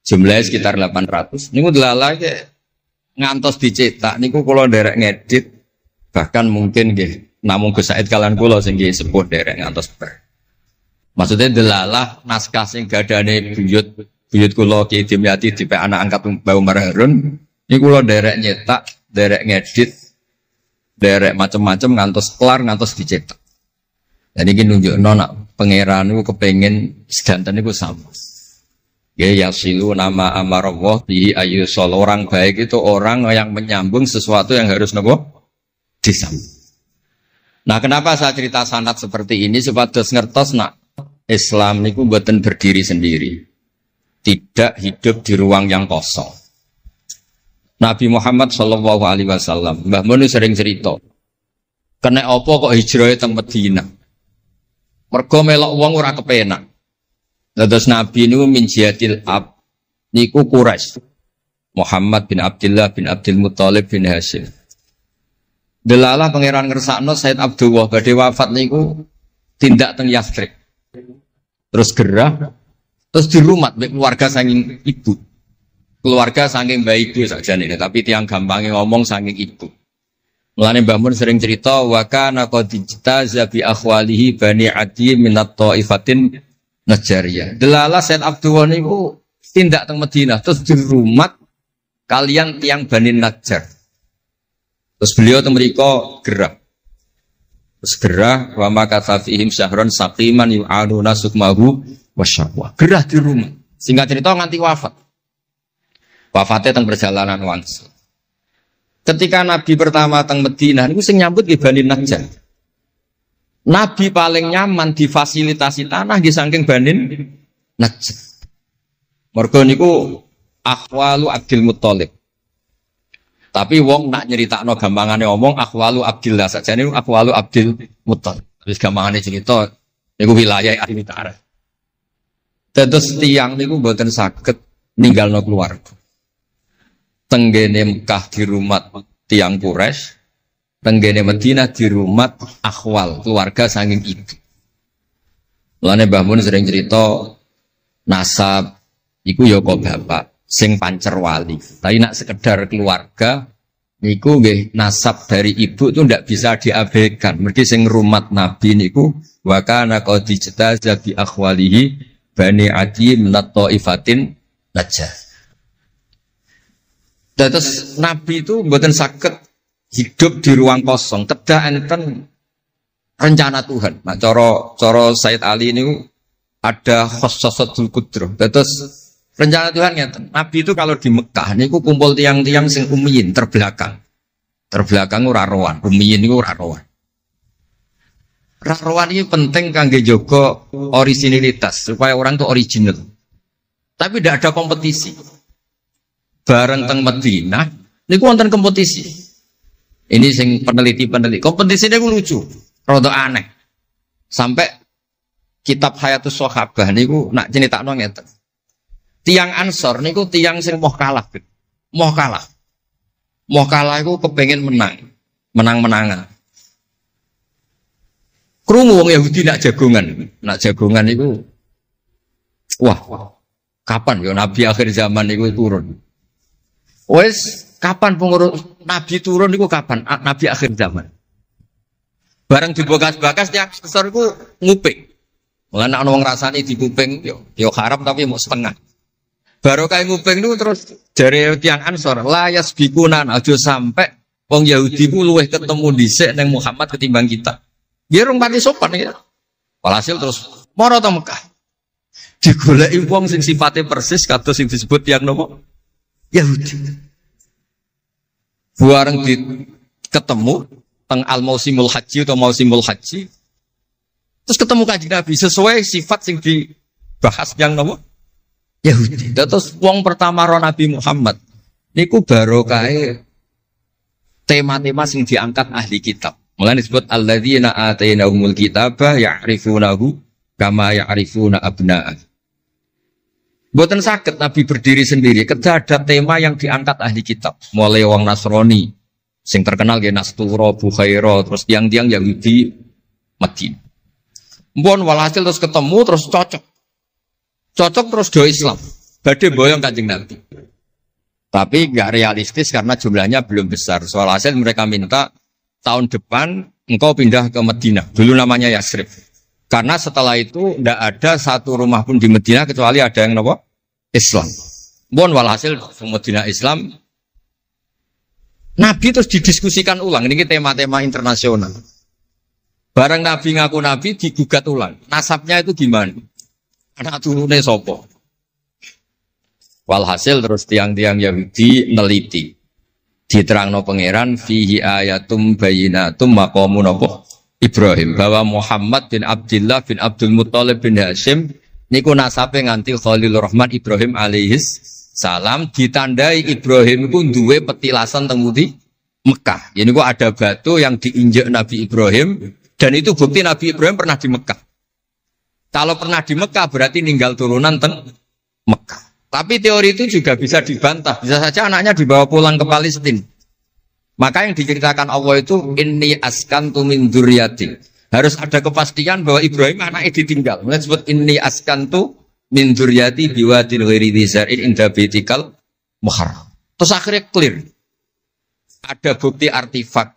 Jumlahnya sekitar 800. Niku delala ngantos dicetak niku kula nderek ngedit bahkan mungkin nggih namung Gus Said kalian kula sing nggih sepuh derek ngantos ber. Maksudnya delalah naskah sing gadane buyut kula Ki Dimyati dipek anak angkat Mbah Umar Harun niku kula derek nyetak, derek ngedit, derek macam-macam ngantos kelar ngantos dicetak. Dan iki nunjukno nak pangeran niku kepengin sedanten niku sama. Ya yasilu nama amarallah bihi ayyusol orang baik itu orang yang menyambung sesuatu yang harus nopo disambung. Nah, kenapa saya cerita sanad seperti ini? Supados ngertos nak Islam niku mboten berdiri sendiri. Tidak hidup di ruang yang kosong. Nabi Muhammad sallallahu alaihi wasallam, Mbah Mun sering cerita. Kena apa kok hijrah teng Madinah? Mergo melok wong ora kepenak. Terus Nabi niku min jihadil ab niku Quraisy. Muhammad bin Abdullah bin Abdul Muthalib bin Hashim. Delalah pangeran ngersakno Said Abdullah badhe wafat niku tindak teng Yathrib. Terus gerah terus dirumat mbek keluarga saking ibu. Keluarga saking mbah ibu sakjane tapi tiang gampange ngomong saking ibu. Mulane Mbah Mun sering cerita wa kana qad ijtaza bi akhwalihi bani Adi minat taifatin Najariyah. Delalah Said Abdullah niku tindak teng Madinah terus dirumat kalian tiang Bani Najjar. Terus beliau temriko gerah. Terus gerah wa makatha fihim syahron saqiman yu'aduna sukmahu wasyaqwa. Gerah di rumah. Singkat cerita nganti wafat. Wafatnya teng perjalanan wangsul. Ketika Nabi pertama teng Madinah niku sing nyambut nggih Bani Najjar. Nabi paling nyaman difasilitasi tanah nggih saking Bani Najjar. Mergo niku akhwalu Abdul Muthalib. Tapi wong nak nyeritakno gampangane omong akhwalu Abdillah sakjane niku akhwalu Abdul Muthalib. Wis gampangane cerita niku wilayah ahli tarikh. Dados tiyang niku mboten saged ninggalno keluarga. Tenggene Mekah di rumah tiang Quraisy, tenggene Madinah di rumah akhwal keluarga saking ibu. Mulane Mbah Mun sering cerita nasab iku ya kok bapak sing pancer wali. Tapi nak sekedar keluarga niku nggih nasab dari ibu itu ndak bisa diabaikan. Mergi sing rumat Nabi niku wa kana qad ijtaza bi akhwalihi bani Adi minat taifatin Najjar. Terus Nabi itu mboten saged hidup di ruang kosong. Kedah enten rencana Tuhan. Nah, cara Said Ali ini ada khossasatul qudrah. Terus rencana Tuhan ngeten. Nabi itu kalau di Mekah niku kumpul tiang-tiang sing ummiyin terbelakang. Terbelakang ora rowan, ummiyin niku ora rowan. Ra rowan iki penting kangge jaga orisinilitas supaya orang itu original. Tapi tidak ada kompetisi. Bareng teng Madinah, niku wonten kompetisi. Ini sing peneliti. Kompetisi niku lucu, rada aneh. Sampai kitab Hayatus Sahabah niku nak ceritakno ngeten. Tiang Ansor niku tiang sing moh kalah. Moh kalah iku kepengin menang-menangan. Krungu wong Yahudi nak jagongan niku wah, kapan ya Nabi akhir zaman niku turun? Wes kapan pengurus Nabi turun niku kapan? Nabi akhir zaman. Bareng dibakas-bakas tiang Ansor iku nguping. Mulane ana wong rasane dikuping yo haram tapi mau setengah. Baru kayak nguping niku terus jare tiang Ansor, la yasbikuna aja sampai wong Yahudi ku luweh ketemu dhisik ning Muhammad ketimbang kita. Dia rong pati sopan ya. Walhasil terus moro teng Mekah. Digoleki wong sing sifate persis kados sing disebut tiang nopo? Yahudi. Bareng ketemu teng al-mausimul haji atau mausimul haji. Terus ketemu Kanjeng Nabi sesuai sifat sing dibahas yang nopo? Yahudi. Terus wong pertama ro Nabi Muhammad niku barokahe tema-tema sing diangkat ahli kitab. Mulane disebut alladzina atainahumul kitaba ya'rifunahu kama ya'rifuna abna'ah. Mboten saged Nabi berdiri sendiri, kedah ada tema yang diangkat ahli kitab. Mulai wong Nasrani sing terkenal nggih Nastura, Bukhaira, terus tiang-tiang Yahudi Madinah. Mbon walhasil terus ketemu terus cocok terus do Islam. Badhe boyong Kanjeng Nabi. Tapi enggak realistis karena jumlahnya belum besar. Soal hasil mereka minta tahun depan engkau pindah ke Madinah. Dulu namanya Yasrib. Karena setelah itu tidak ada satu rumah pun di Madinah kecuali ada yang apa? Islam. Bon walhasil Madinah Islam. Nabi terus didiskusikan ulang. Ini tema-tema internasional. Barang Nabi ngaku Nabi digugat ulang. Nasabnya itu gimana? Anak turunnya sopo. Walhasil terus tiang-tiang Yahudi neliti. Diterangno pangeran fihi ayatum bayinatum maqamun apa? Ibrahim, bahwa Muhammad bin Abdullah bin Abdul Muttalib bin Hashim niku nasabe nganti Khalilur Rahman Ibrahim alaihis salam, ditandai Ibrahim iku duwe petilasan teng Mekah. Ini kok ada batu yang diinjak Nabi Ibrahim dan itu bukti Nabi Ibrahim pernah di Mekah. Kalau pernah di Mekah berarti ninggal turunan teng Mekah. Tapi teori itu juga bisa dibantah. Bisa saja anaknya dibawa pulang ke Palestina. Maka yang diceritakan Allah itu inni askantu min dzurriyyati. Harus ada kepastian bahwa Ibrahim anaknya ditinggal. Mulai disebut inni askantu min dzurriyyati biwadin ghairi dzar'in inda baitikal muharram. Terus akhirnya clear. Ada bukti artefak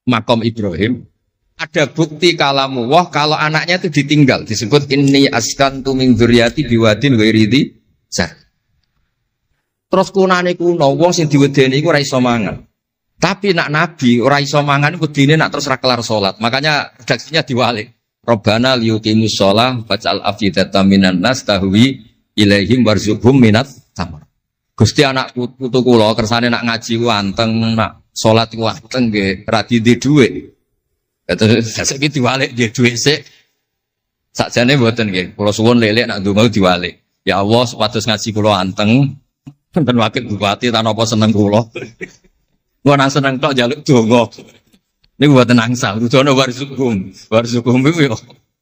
makom Ibrahim. Ada bukti kalamullah kalau anaknya itu ditinggal. Disebut inni askantu min dzurriyyati biwadin ghairi dzar'in. Terus kunane kuno wong sing diwedeni iku ora iso mangan. Tapi nak Nabi ora iso mangan wedine nak terus ra kelar salat. Makanya redaksinya diwalik. Rabbana liyuqimus shalah faj'al afidatan minan nas tahwi ilaihim warzuqhum minat tamar. Gusti anak putu kula kersane nak ngaji ku anteng, nak salat ku anteng nggih ra di dhuwit. Terus saiki diwalik nggih dhuwit sik. Sakjane mboten nggih. Kula suwun lelek nak ndonga diwalik. Ya Allah supados ngaji kula anteng. Enten wakil bupati tan apa seneng kula. Gua nang seneng tok njaluk donga. Niku mboten angsal, dudono warzukum. Warzukum iku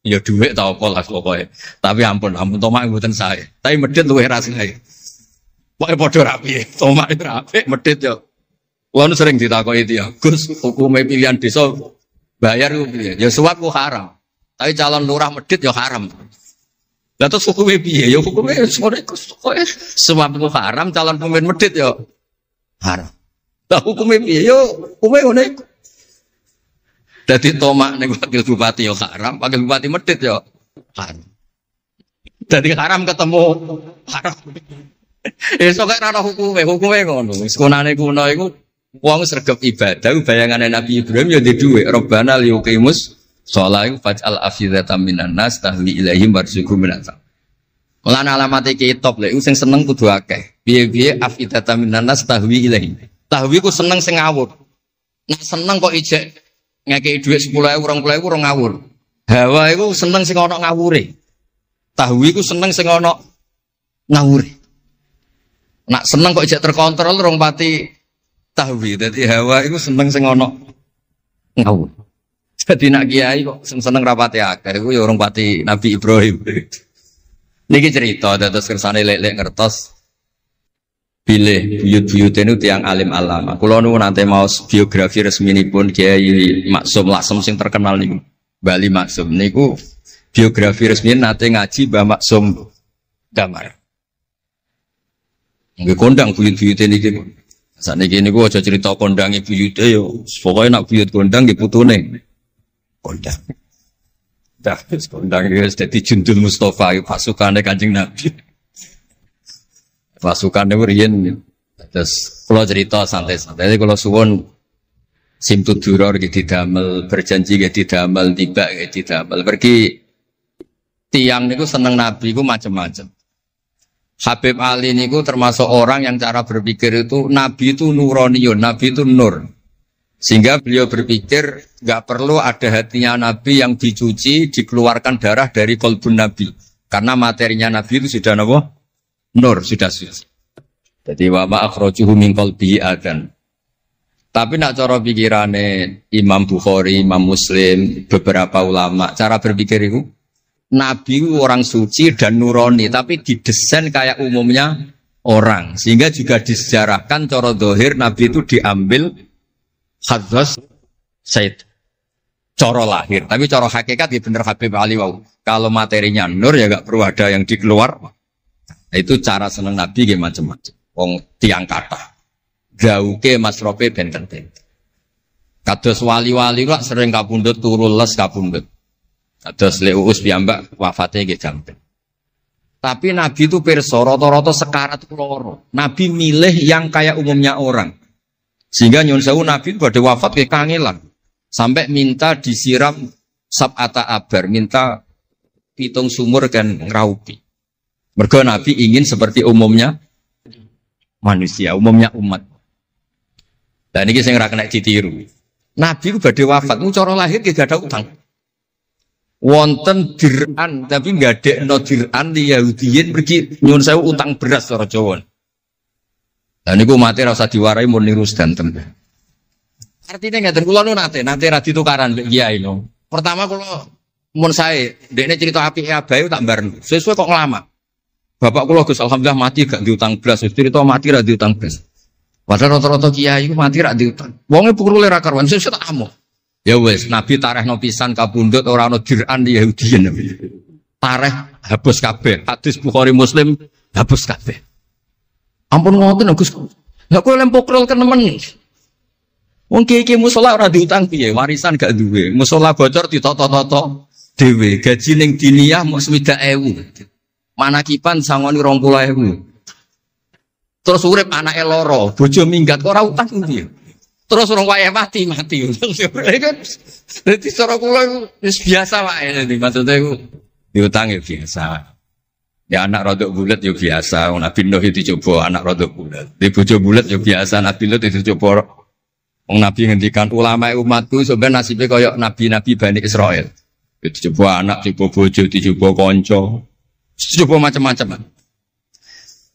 ya dhuwit ta apa lah pokoke. Tapi ampun tomak mboten sae. Tapi medhit luwih rasane. Pokoke padha rapi. Tomak rapi, medhit yo. Kulo sering ditakoki itu ya. Gus, hukume pilihan desa bayar ku piye? Ya suap ku haram. Tapi calon lurah medhit ya haram. Lah terus hukumnya piye? Ya hukumnya sore suap ku haram, calon pemimpin medhit ya haram. Lah hukumnya piye? Ya hukumnya ngene iku. Dadi tomak ning wakil bupati ya haram, wakil bupati medhit ya haram. Dadi haram ketemu haram. Esuk kok ora hukume ngono. Wis kunane kuno iku wong sregep ibadah bayangane Nabi Ibrahim ya di dhuwit. Rabbana liyuqimus soalnya faj'al afidatan minan nas tahwi ilaihim warzuqhum minat. Lan alamate kitab lek sing seneng kudu akeh. Piye-piye afidatan minan nas tahwi ilaihim. Tahwi ku seneng sing ngawur. Nek seneng kok ijek ngekeki dhuwit 10.000 20.000 ora ngawur. Hawa iku seneng sing ana ngawure. Tahwi ku seneng sing ana ngawur. Nak seneng kok ijek terkontrol rong pati tahwi. Dadi hawa iku seneng sing ana ngawur. Jadi nak kiai kok seneng rapati akeh iku ya orang pati Nabi Ibrahim. Niki cerita dados kersane lek-lek ngertos bilih buyut-buyut itu tiang alim alama. Kula nu nanti mau biografi resminipun Kiai Maksum Lasem sing terkenal niku. Bali Maksum niku biografi resmi nate ngaji Mbah Maksum Damar. Nggih kondang buyut-buyute niki. Sakniki niku aja cerita kondange buyute yo. Pokoke nak buyut kondang nggih putune. Kondang. Dah kondang iki dadi Jundul Mustafa pasukane Kanjeng Nabi. Pasukannya riyen terus kalau cerita santai-santai kalau suwon simtud duror gitu didamel berjanji gitu didamel tiba gitu didamel pergi tiang niku seneng Nabi ku macam-macam. Habib Ali niku termasuk orang yang cara berpikir itu Nabi itu nuraniun, Nabi itu nur. Sehingga beliau berpikir nggak perlu ada hatinya Nabi yang dicuci, dikeluarkan darah dari kolbun Nabi. Karena materinya Nabi itu sudah apa? Nur, sudah suci. Jadi wa ma akhrajuhu min qalbihi adan. Tapi nak cara pikirane Imam Bukhari, Imam Muslim, beberapa ulama, cara berpikir itu Nabi orang suci dan nurani, tapi didesain kayak umumnya orang. Sehingga juga disejarahkan cara zahir Nabi itu diambil hadras Said. Cara lahir, tapi cara hakikat ya bener Habib Ali wau. Kalau materinya nur ya gak perlu ada yang dikeluar. Itu cara seneng Nabi ge macam-macam. Wong tiang kata. Gauke masrope benten-benten. Kados wali-wali kok sering kapundhut turu les kapundhut. Kados Le Uus piyambak wafate nggih jampen. Tapi Nabi itu pirsa rata-rata sekarat loro. Nabi milih yang kayak umumnya orang. Sehingga nyuwun sewu Nabi pada wafat ke kangelan. Sampai minta disiram sab'ata abar, minta pitung sumur kan ngraupi. Mergo Nabi ingin seperti umumnya manusia, umumnya umat. Dan ini sing ora kena ditiru. Nabi ku badhe wafat, cara lahir gak ada utang. Wonten dir'an tapi ngadekno dir'an li Yahudiyin pergi nyuwun sewu utang beras cara Jawa. Lah niku mati ora usah diwarai mun niru sedanten. Artine ngaten kula nu nate ra ditukaran mbek kiai no. Pertama kula mun sae ndekne cerita apike abahe tak bareng. Sesuai kok ngelama. Bapak kula Gus alhamdulillah mati gak diutang belas. Cerita mati ra diutang belas. Padahal rata-rata kiai iku mati ra diutang. Wonge pukule ra karuan sesuk tak amo. Ya wis Nabi tarehno pisan kapundhut ora ana dir'an Yahudiyin. Tareh hapus kabeh. Hadis Bukhari Muslim hapus kabeh. Ampun ngoten Gus. Lah kowe lempok rol kenemen. Wong kiai musala ora diutang piye? Warisan gak duwe. Musala bocor ditata-tata dhewe. Gaji ning diniyah mung 70.000. Manakipan sangoni 20.000. Terus urip anake loro, bojo minggat kok ora utang piye? Terus orang wayah mati. Jadi cara kula wis biasa wae. Maksudnya iku diutang ya biasa. Ya anak rodok bulat ya biasa. Nabi Nuh itu coba anak rodok bulat. Di bojo bulat ya biasa. Nabi Nuh itu coba. Wong Nabi ngendikan ulama umatku sebenarnya nasibnya kaya nabi-nabi Bani Israel. Itu coba anak, coba bojo, coba konco, coba macam-macam.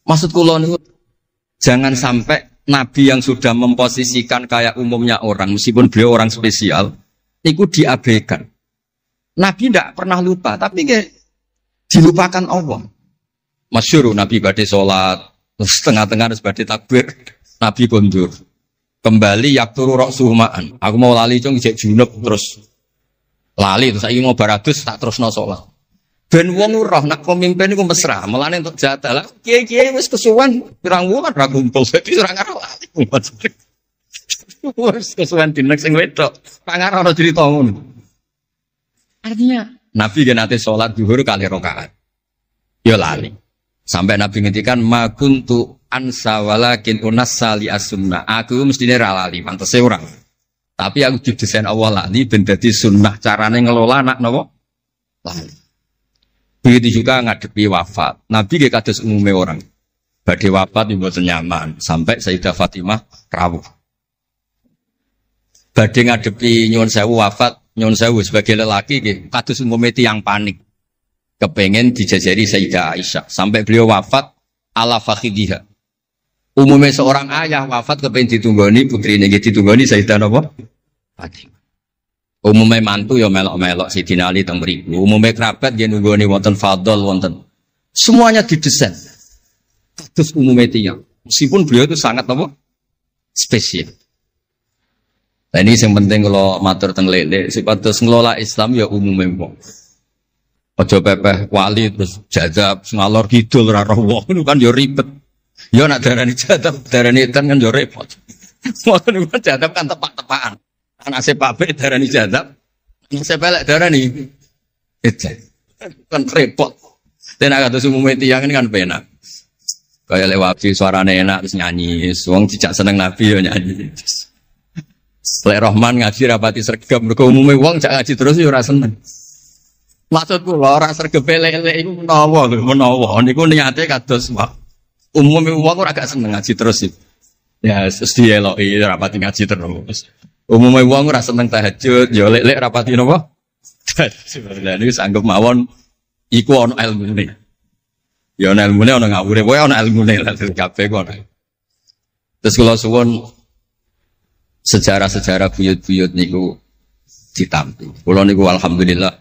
Maksud kula niku jangan sampai Nabi yang sudah memposisikan kayak umumnya orang, meskipun beliau orang spesial, itu diabaikan. Nabi tidak pernah lupa, tapi dilupakan Allah. Masyhur Nabi badhe salat, terus tengah-tengah harus badhe takbir, Nabi kondur. Kembali yakturu ra'suhu ma'an. Aku mau lali cung ijek junub terus lali terus saiki mau baratus tak terusno salat. Ben wong roh nak pemimpin iku mesra, melane untuk jatah. Lah kiai-kiai wis kesuwen pirang wulan ra kumpul, dadi ora ngarep lali. Wis kesuwen dinek sing wedok. Pangar ana cerita ngono. Artinya Nabi gen nate salat zuhur kali rakaat. Ya lali. Sampai Nabi ngendikan ma kuntu ansa walakin unassali as-sunnah. Aku mestine ra lali, pantese ora. Tapi aku didesain Allah lali ben dadi sunnah carane ngelola anak napa? Lali. Begitu juga ngadepi wafat. Nabi nggih kados umume orang. Badhe wafat mboten nyaman sampai Sayyidah Fatimah rawuh. Badhe ngadepi nyuwun sewu wafat, nyuwun sewu sebagai lelaki nggih kados umume tiyang panik. Kepengen dijajari Sayyidah Aisyah sampai beliau wafat ala fakhidiha. Umumnya seorang ayah wafat kepengen ditunggoni putrine nggih ditunggoni Sayyidah napa? Fatimah. Umumnya mantu ya melok-melok Sayyidina Ali teng mriku. Umumnya kerabat nggih nunggoni wonten fadl wonten. Semuanya didesain. Terus umumnya tiyang. Meskipun beliau itu sangat apa? Spesial. Nah ini yang penting kalau matur teng lele, sepatus ngelola Islam ya umumnya wong. Aja pepeh wali terus jadab ngalor kidul ora roh wong kan ya ribet. Ya nak darani jadab, darani edan kan ya repot. Ngoten kan jadab kan tepak-tepakan. Anak sepape darani jadab, anak sepelek darani edan. Kan repot. Dan agak terus umumnya tiyang ini kan penak. Kayak lewat suarane enak terus nyanyi, wong cicak seneng Nabi ya nyanyi. Lek Rahman ngaji rapati sregep, mergo umume wong cak ngaji terus ya ora seneng. Maksudku lho ora sregep lele iku menawa niku niate kados umume wong ora gak seneng ngaji terus. Ya terus dieloki rapati ngaji terus. Umume wong ora seneng tahajud, ya lek rapati napa? Sebenarnya niku anggap mawon iku ana ilmune. Ya ana ilmune ana ngawure, wae ana ilmune lah kabeh kok. Terus kula suwun sejarah-sejarah buyut-buyut niku ditampi. Kula niku alhamdulillah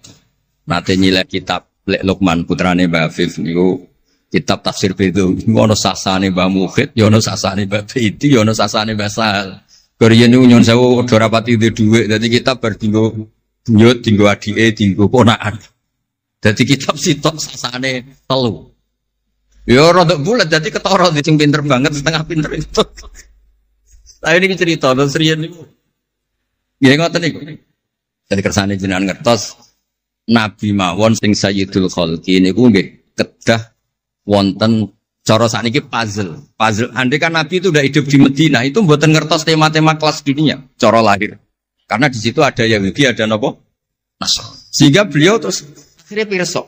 nate nyilek kitab Lek Lukman putrane Mbah Afif niku kitab tafsir Bedou. Niku ana sasane Mbah Mukhid, ya ana sasane Mbah Bedi, ya ana sasane Mbah Sal. Koriyen niku nyun sewu ora rapati duwe dhuwit, dadi kitab bar dinggo buyut, dinggo adike, dinggo ponakan. Dadi kitab sitok sasane 3. Ya rada bulat dadi ketara sing pinter banget setengah pinter itu. Saya ini cerita terus riyen niku. Nggih ngoten niku. Dadi kersane jenengan ngertos Nabi mawon sing Sayyidul Khalqi niku nggih kedah wonten cara sakniki puzzle. Puzzle andai kan Nabi itu udah hidup di Madinah itu mboten ngertos tema-tema kelas dunia cara lahir. Karena di situ ada Yahudi, ada napa? Nasrani. Sehingga beliau terus akhirnya pirsa.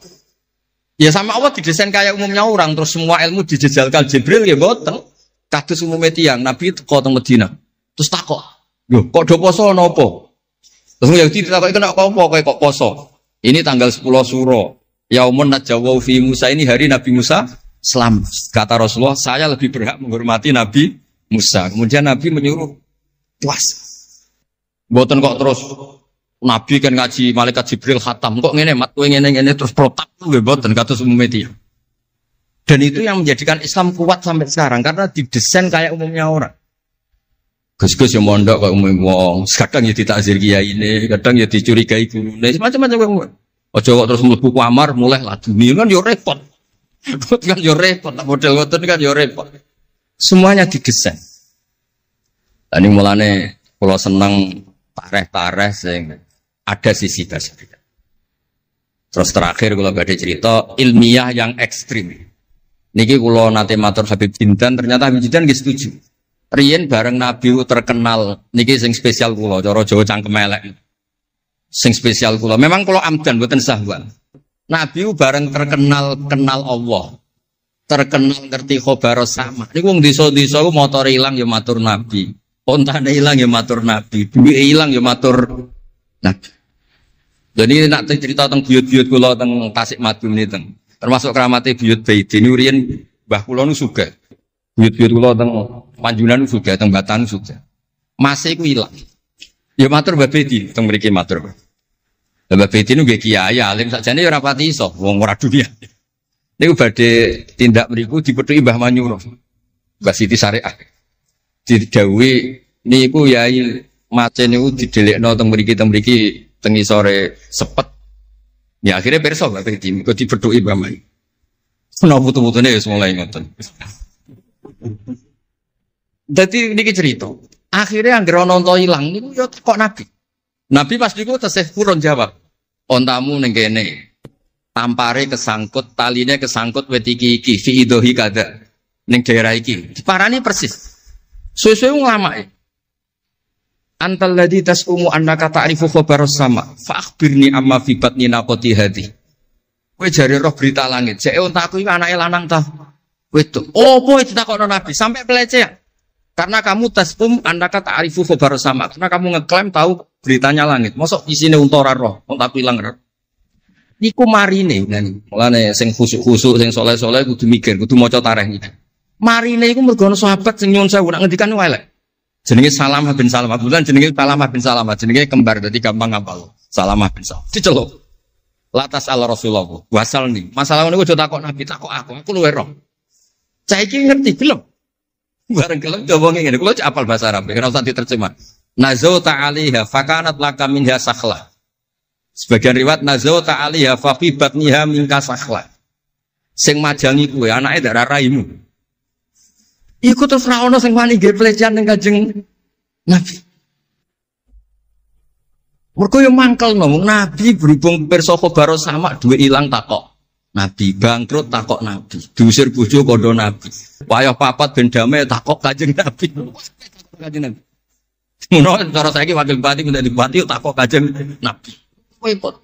Ya sama Allah didesain kayak umumnya orang terus semua ilmu dijejalkan Jibril ya mboten. Kados umume tiyang Nabi teko teng Madinah. Terus takok, "Lho, kok do poso napa?" Terus Yahudi ditakoki kena apa kok poso? Ini tanggal 10 Suro. Yaumun najawau fi Musa, ini hari Nabi Musa selamat. Kata Rasulullah, saya lebih berhak menghormati Nabi Musa. Kemudian Nabi menyuruh puasa. Mboten kok terus Nabi kan ngaji malaikat Jibril khatam kok ngene mat kowe ngene terus protap nggih mboten kados umume tiyang. Dan itu yang menjadikan Islam kuat sampai sekarang karena didesain kayak umumnya orang. Gus-gus yang mondok kayak umum wong, kadang ya ditakzir kiai ini, kadang ya dicurigai guru, macam-macam. Ojo kok terus mlebu kamar mulai lah dunia kan yo repot. Kan yo repot, model ngoten kan yo repot. Semuanya didesain. Dan ini mulane kalau seneng tareh-tareh sing ada sisi berbeda. Terus terakhir kalau gak ada cerita ilmiah yang ekstrim. Niki kula nate matur Habib Jindan, ternyata Habib Jindan nggih setuju. Riyen bareng Nabi terkenal niki sing spesial kula, cara Jawa cangkem elek. Sing spesial kula. Memang kula amdan mboten sahwan. Nabi bareng terkenal kenal Allah. Terkenal ngerti khobar sama. Niku wong desa-desa ku motore ilang ya matur Nabi. Ontane ilang ya matur Nabi. Duwe ilang ya matur Nabi. Jadi nak cerita tentang buyut-buyut kula teng Tasikmalaya niki termasuk keramatnya buyut Baiti ini urian mbah kula nu sugih. Buyut-buyut kula teng Panjunan sugih, teng Batan sugih. Masih ku ilang. Ya matur Mbah Baiti teng mriki matur. Mbah Baiti nu nggih kiai alim sakjane ya ora pati iso wong ora dunia. Niku badhe tindak mriku dipethuki Mbah Manyuro. Mbah Siti Syariah. Didhawuhi niku yai mace niku didelekno teng mriki teng isore sepet. Ya akhirnya perso Mbak Baiti, kok dibedhuki Mbak Mai. Ana putu-putune wis mulai ngoten. Dadi niki cerita. Akhirnya anggere ana unta ilang niku ya kok Nabi. Nabi pas niku tesih purun jawab. Ontamu ning kene. Tampare kesangkut, taline kesangkut wit iki fi idhi kada. Ning daerah iki. Diparani persis. Suwe-suwe nglamake. Antal ladzi tasumu annaka ta'rifu khabaras sama fa akhbirni amma fi batni naqati hadi. Kowe jare roh berita langit. Jek untaku iki anake lanang ta? Wedok. Opo ditakokno Nabi sampai pelecehan. Karena kamu tasum annaka ta'rifu khabaras sama. Karena kamu ngeklaim tahu beritanya langit. Mosok isine unta ora roh, untaku ilang roh. Niku marine ngene. Mulane sing khusuk-khusuk sing saleh-saleh kudu mikir, kudu maca tarikh iki. Marine iku mergo ana sahabat sing nyuwun sewu nak ngendikan elek. Jenenge Salamah bin Salamah. Kebetulan jenenge Salamah bin Salamah, jenenge kembar dadi gampang ngapal. Salamah bin Salamah. Diceluk. Latas ala Rasulullah. Wasal nih. Masalah niku aja takok Nabi, takok aku luwe roh. Saiki ngerti gelem. Bareng gelem jawabane ngene. Kula cek apal bahasa Arab, ora usah diterjemah. Nazauta 'alaiha fakanat laka minha sakhla. Sebagian riwayat nazauta 'alaiha fa fi batniha minka sakhla. Sing majangi kuwe anake darah raimu. Iku terus ra ono sing wani nggih pelecehan ning Kanjeng Nabi. Mergo yo mangkel no, Nabi berhubung pirsa khabar sama duwe ilang takok. Nabi bangkrut takok Nabi, diusir bojo kondo Nabi. Wayah papat ben damai takok Kanjeng Nabi. Kanjeng Nabi. Ngono cara saiki wakil bupati minta dibupati takok Kanjeng Nabi. Repot.